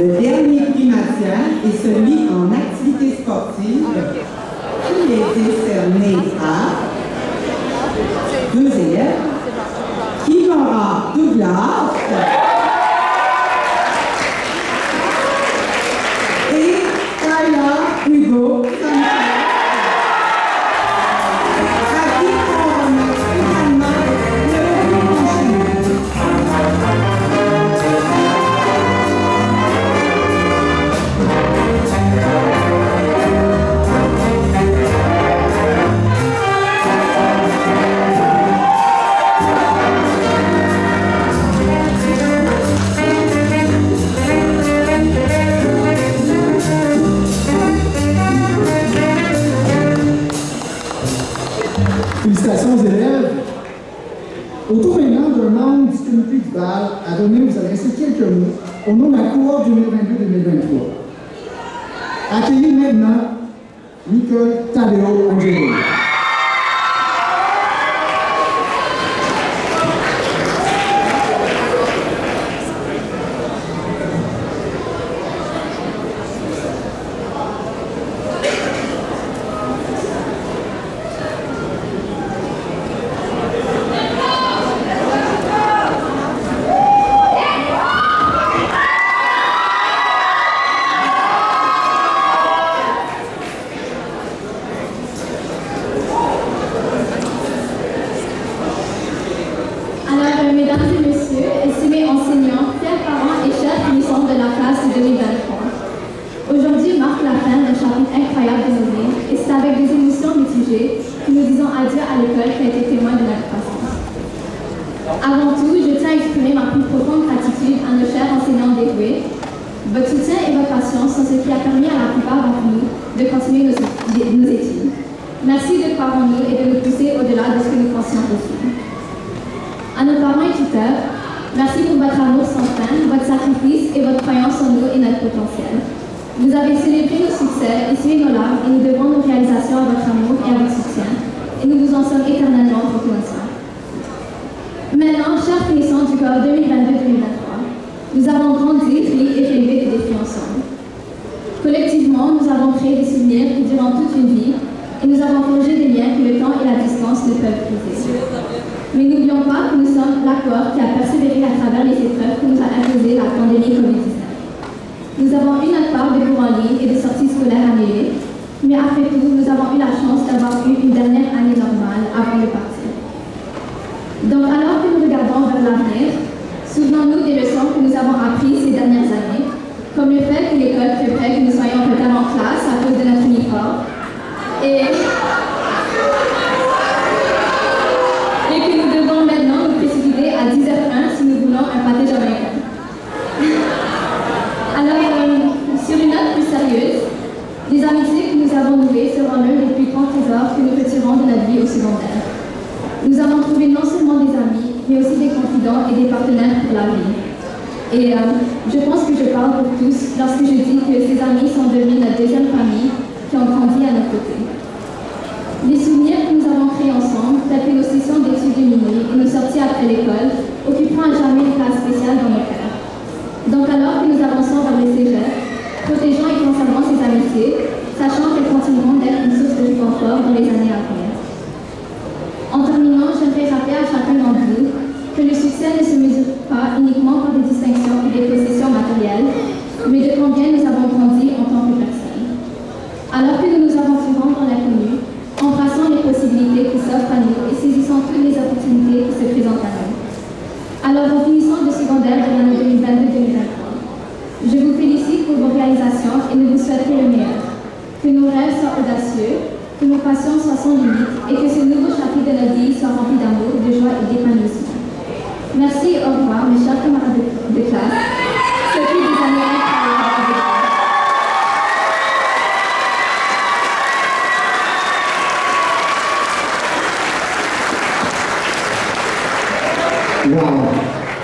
Speaker 1: Le dernier prix matière est celui en activité sportive qui est décerné à deux élèves, Kimora Douglas et Kaya Hugo Sanchez. À qui on remet également le prix en chimie.
Speaker 2: Félicitations aux élèves. Au tour maintenant d'un membre du comité du bal à venir vous adresser quelques mots au nom de la cohorte 2022-2023. Accueillez maintenant Nicole Tadeo Angelo.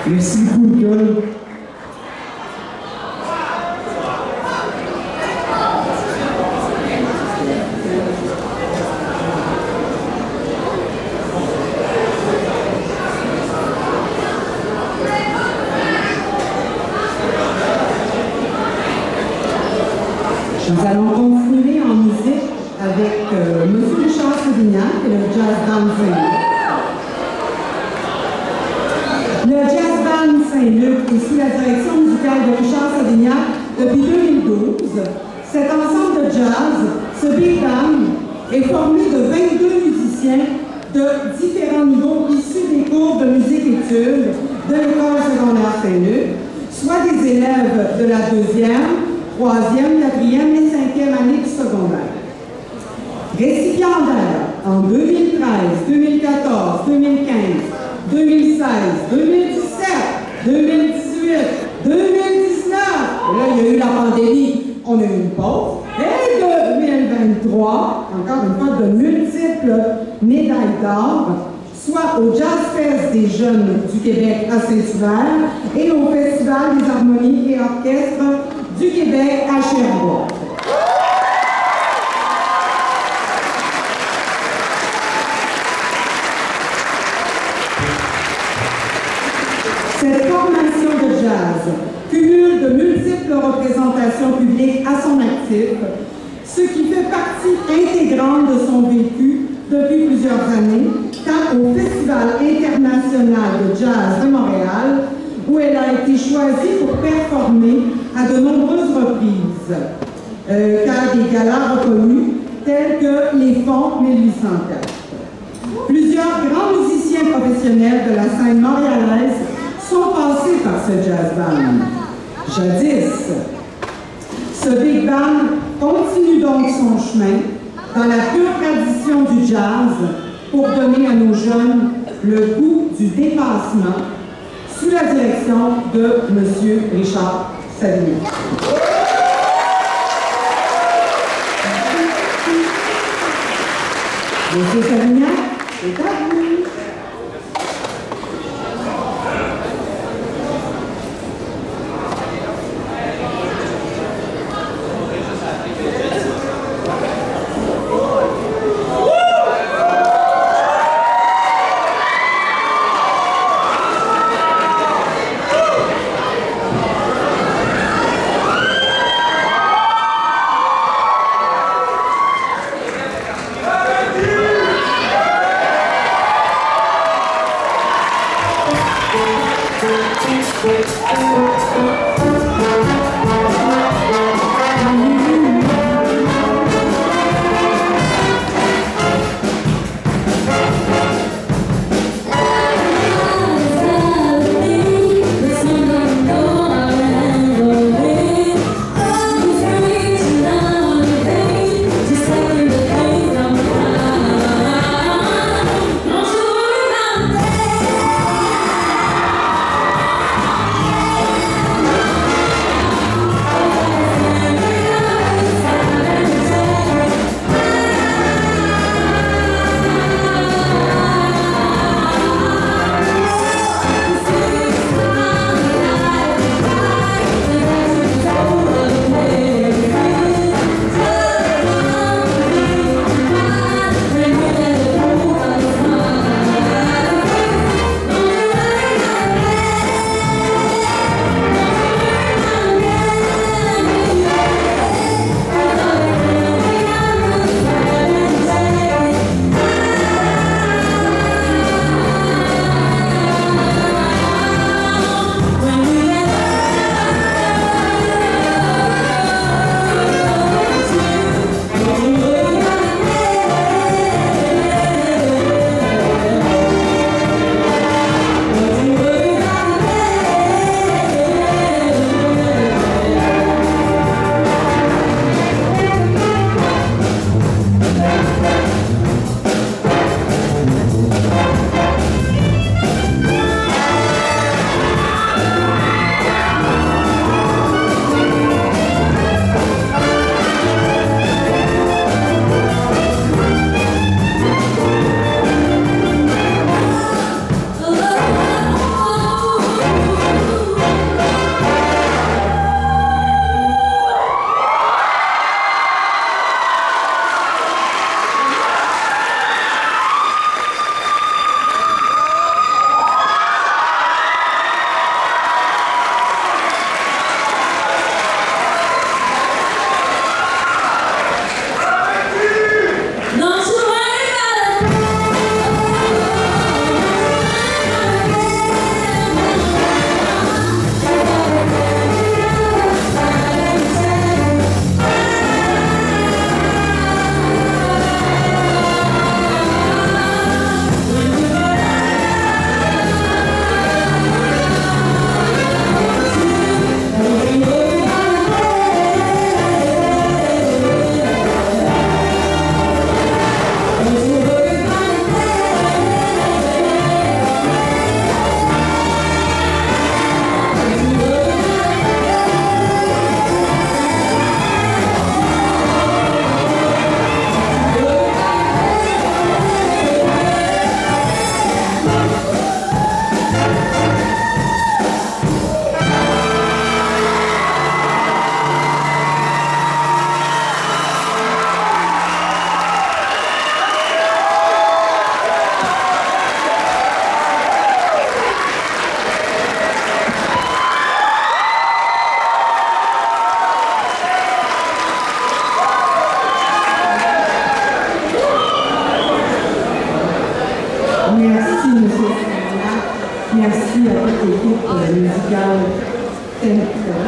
Speaker 2: Merci beaucoup, Nicole.
Speaker 1: Nous allons continuer en musique avec M. Richard Sévignac et le Jazz Band Saint-Luc. Le Jazz Band Saint-Luc est sous la direction musicale de Richard Sévignac depuis 2012. Cet ensemble de jazz, ce big band, est formé de 22 musiciens de différents niveaux issus des cours de musique-études de l'école secondaire Saint-Luc, soit des élèves de la 2e, 3e, 4e et 5e année du secondaire. Récipiendaire en 2013, 2014, 2015, 2016, 2017, 2018, 2019, et là il y a eu la pandémie, on a eu une pause, et 2023, encore une fois de multiples médailles d'or, soit au Jazz Fest des jeunes du Québec à Saint-Hubert et au Festival des harmonies et orchestres du Québec à Sherbrooke. Cette formation de jazz cumule de multiples représentations publiques à son actif, ce qui fait partie intégrante de son vécu depuis plusieurs années, tant au Festival international de jazz de Montréal, où elle a été choisie pour performer à de nombreuses reprises, car des galas reconnus tels que les Fonds 1804. Plusieurs grands musiciens professionnels de la scène montréalaise sont passés par ce jazz band. Jadis, ce big band continue donc son chemin dans la pure tradition du jazz pour donner à nos jeunes le goût du dépassement sous la direction de M. Richard Savignac. M. Savignac, c'est à vous.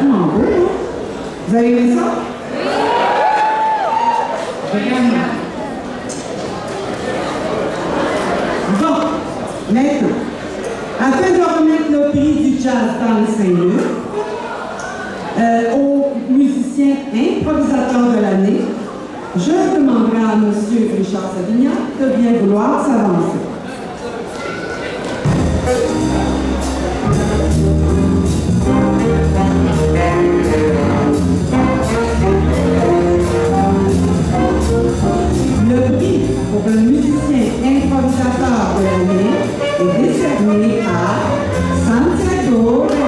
Speaker 1: tellement beau, hein? Vous avez aimé ça? Vraiment. Bon, maintenant, afin de remettre le prix du jazz dans le Saint-Luc aux musiciens improvisateurs de l'année, je demanderai à M. Richard Savignac de bien vouloir s'avancer. Le prix pour le musicien improvisateur de l'année est décerné à Santiago de la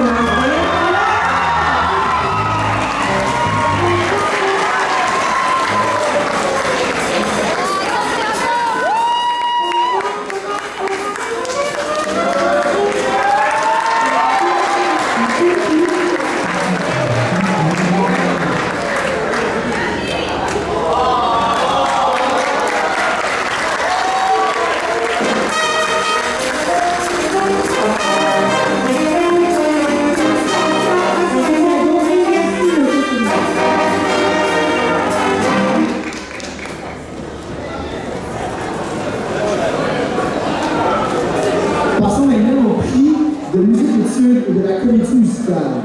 Speaker 1: et de la comédie musicale.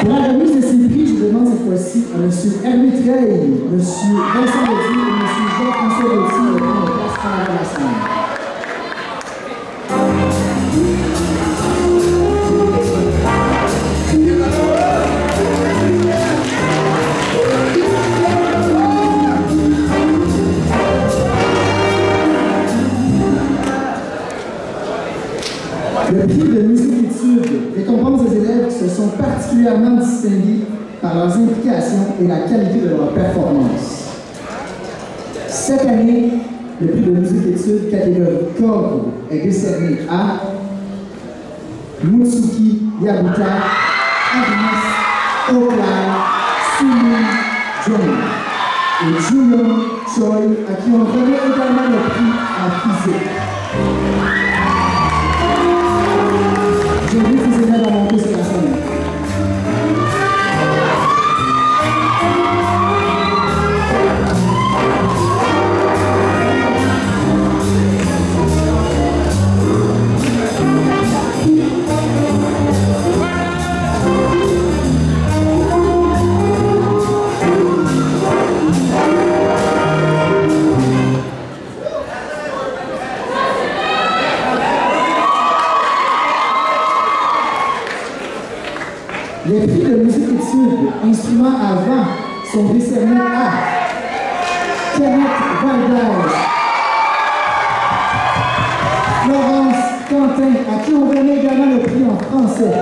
Speaker 1: Pour la remise de ces prix, je demande cette fois-ci à M. Hervé Treille, M. Vincent Ledieu et M. Jean-François Gauthier de prendre place à la scène. Le prix de musique-études récompense des élèves qui se sont particulièrement distingués par leurs implications et la qualité de leur performance. Cette année, le prix de musique-études catégorie corde est décerné à Mutsuki Yabuta, Agnes Oklar, Sumi John et Julian Choi, à qui on remet également le prix en physique. J'invite les élèves à monter sur la scène. Les prix de musique-études, instruments à vent, sont décernés à Kenneth Valdez, Florence Quentin, à qui on remet également le prix en français.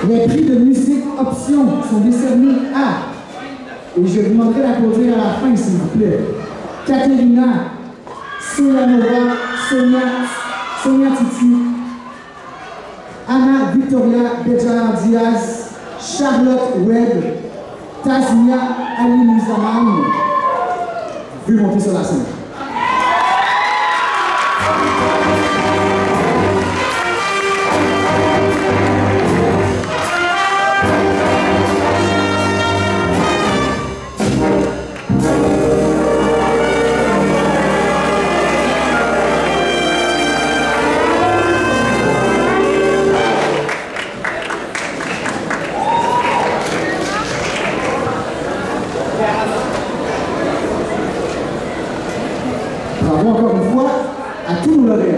Speaker 1: Les prix de musique option sont décernés à, et je vous demanderai d'applaudir à la fin s'il vous plaît, Katerina Soyanova, Sonia Titi, Anna Victoria Bejar Diaz, Charlotte Webb, Tazmia Ali Mouzaman. Vous pouvez monter sur la scène. Bravo encore une fois à tous nos lauréats.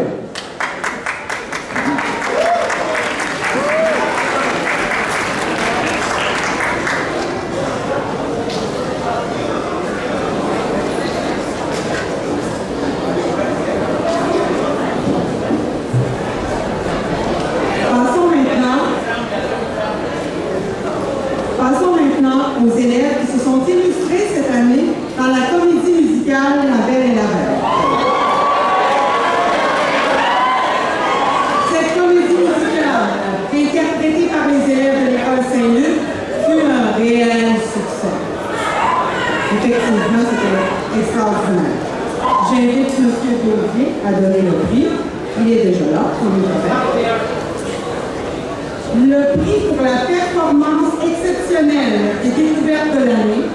Speaker 5: Passons maintenant aux élèves qui se sont illustrés
Speaker 1: effectivement, c'était extraordinaire. J'invite M. Gauthier à donner le prix. Il est déjà là, sur le travail. Le prix pour la performance exceptionnelle et découverte de l'année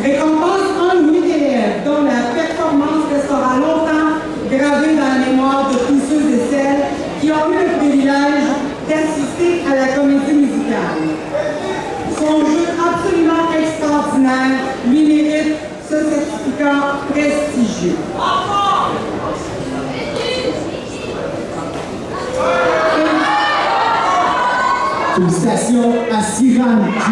Speaker 1: récompense un ou une élève dont la performance restera longtemps gravée dans la mémoire de tous ceux et celles qui ont eu le privilège d'assister à la comédie musicale. Son jeu absolument extraordinaire lui mérite ce certificat prestigieux.
Speaker 2: Félicitations à Siran G.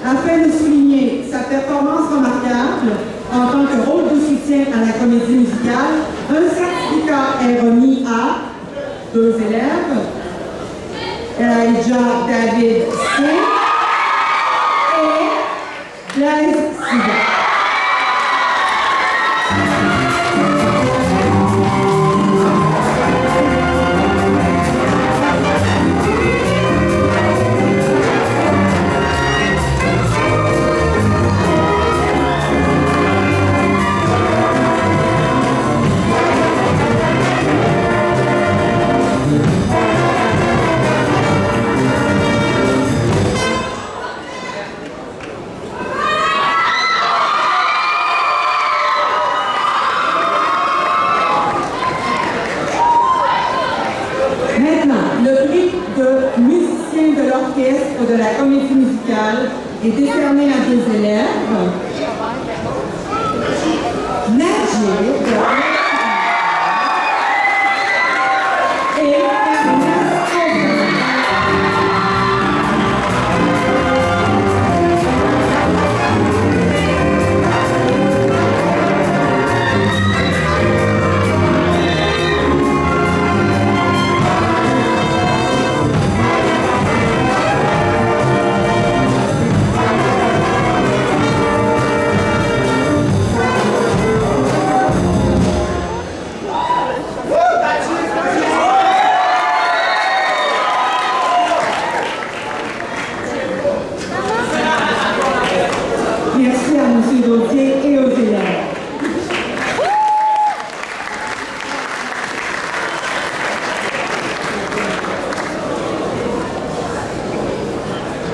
Speaker 1: Afin de souligner sa performance remarquable en tant que rôle de soutien à la comédie musicale, un certificat est remis à deux élèves, Elijah David C. et Blaise Siva. De la comédie musicale est décerné à des élèves. Najib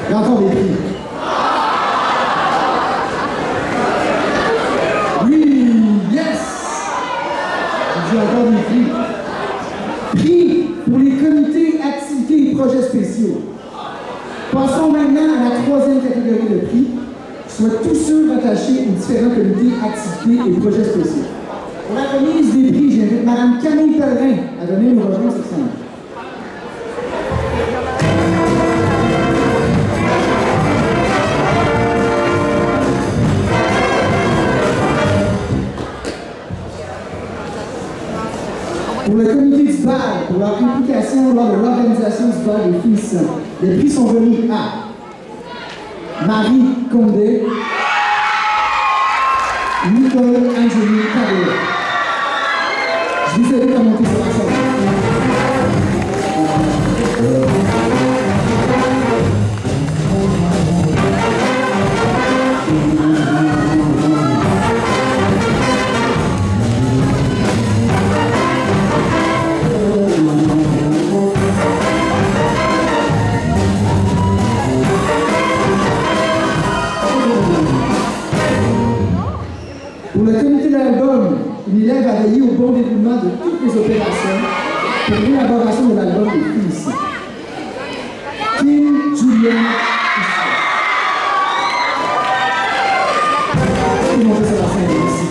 Speaker 1: et
Speaker 2: encore des prix. Oui, yes! J'ai encore des prix. Prix pour les comités, activités et projets spéciaux. Passons maintenant à la troisième catégorie de prix, soit tous ceux rattachés aux différents comités, activités et projets spéciaux. Pour la remise des prix, j'invite Mme Camille Pellerin à venir nous rejoindre cette scène. Pour le comité du bal, pour leur implication lors de l'organisation du bal des fils, les prix sont remis à Marie Condé, Nicole Angeli Carré. Je vous invite à monter sur la scène. déroulement de toutes les opérations pour l'élaboration de l'album des filles ici. Kim, Julien, ici. Monter sur la scène ici.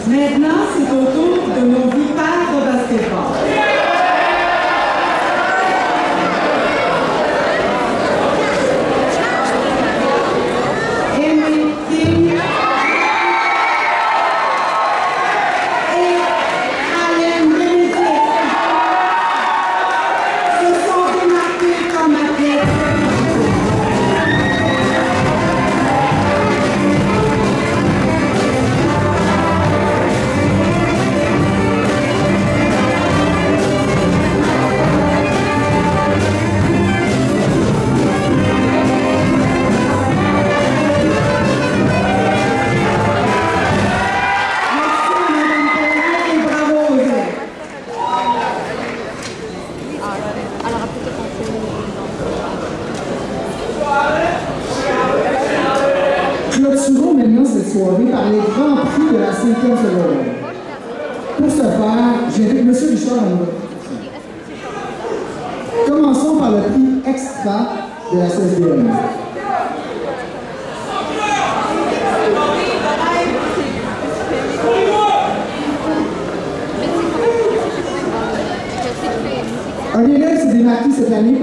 Speaker 1: Maintenant, c'est au tour de nos vipères de basketball. Amy, Kim et Alain Bénédicte se sont démarqués comme athlètes.
Speaker 2: Clôturons maintenant cette soirée par les grands prix de la 5e secondaire. Pour ce faire, j'invite M. Richard à nous. Commençons par le prix extra de la CSDM. Un élève s'est démarqué cette année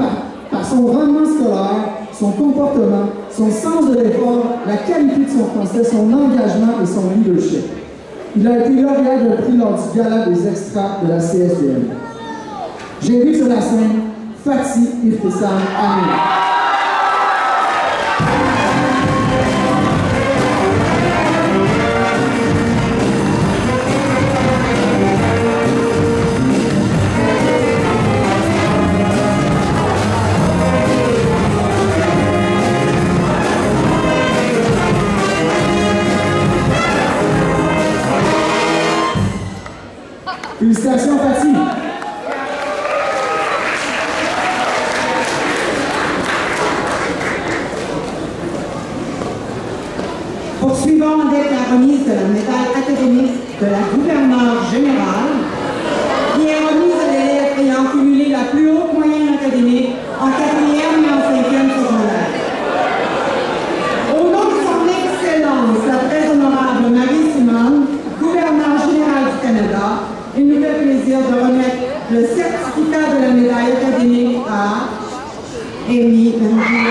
Speaker 2: par son rendement scolaire, son comportement, son sens de l'effort, la qualité de son français, son engagement et son leadership. Il a été lauréat d'un prix lors du gala des extras de la CSDM. J'invite sur la scène Fatih Iftissam Amin. Félicitations, Fatih.
Speaker 1: Poursuivons avec la remise de la médaille académique de la gouverneure générale, qui est remise à l'élève ayant cumulé la plus haute moyenne académique en 4e et en 5e secondaire. Au nom de son Excellence, la très honorable Marie-Simone, gouverneure générale du Canada, il nous fait plaisir de remettre le certificat de la médaille académique à Amy Benjamin.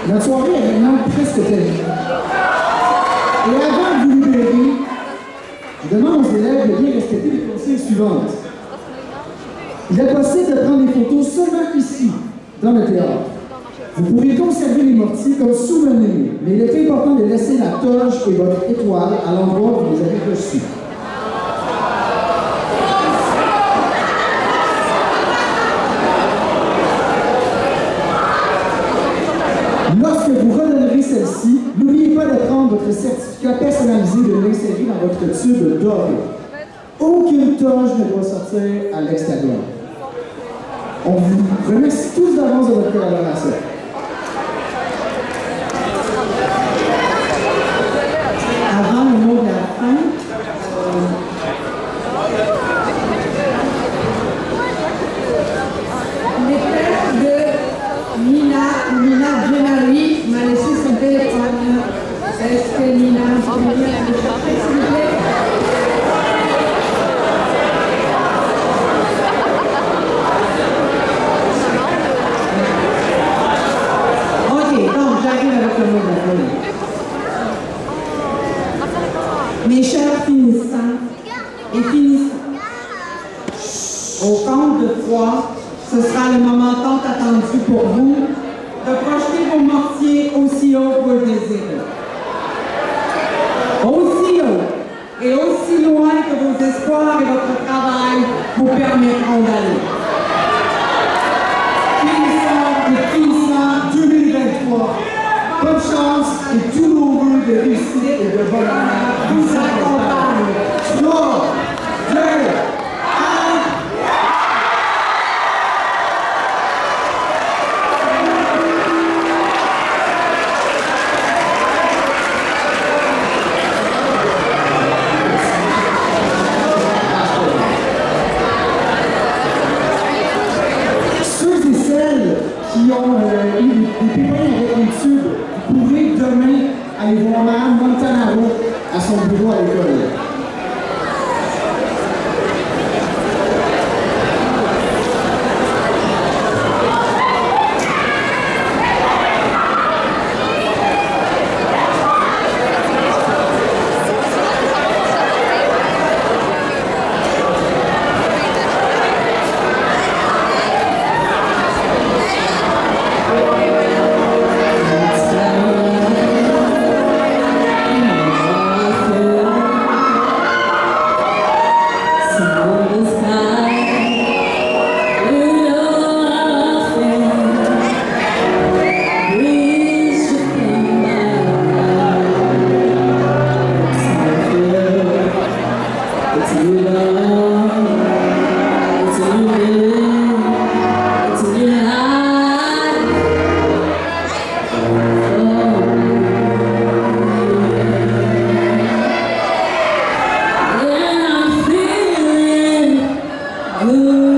Speaker 2: Notre soirée est maintenant presque terminée. Et avant de vous libérer, je demande aux élèves de bien respecter les consignes suivantes. Il est possible de prendre des photos seulement ici, dans le théâtre. Vous pourrez conserver les mortiers comme souvenir, mais il est important de laisser la toge et votre étoile à l'endroit où vous les avez reçus. Lorsque vous redonnerez celle-ci, n'oubliez pas de prendre votre certificat personnalisé et de l'insérer dans votre tube doré. Aucune toge ne doit sortir à l'extérieur. On vous remercie tous d'avance de votre collaboration.
Speaker 1: Avant le mot de la fin,
Speaker 4: les textes de Nina Genari m'a laissé son téléphone. Est-ce que Nina peut venir me chercher, s'il vous plaît?
Speaker 1: Au compte de 3, ce sera le moment tant attendu pour vous de projeter vos mortiers aussi haut que vous le désirez. Aussi haut et aussi loin que vos espoirs et votre travail vous permettront d'aller.
Speaker 2: Finissant 2023. Bonne chance et tous nos vœux de réussite et de bonheur vous accompagnent. 3, 2, 1. Qui ont eu des pépins avec les tubes, vous pourrez demain aller voir Mme Montanaro à son bureau à l'école.
Speaker 5: Ooh.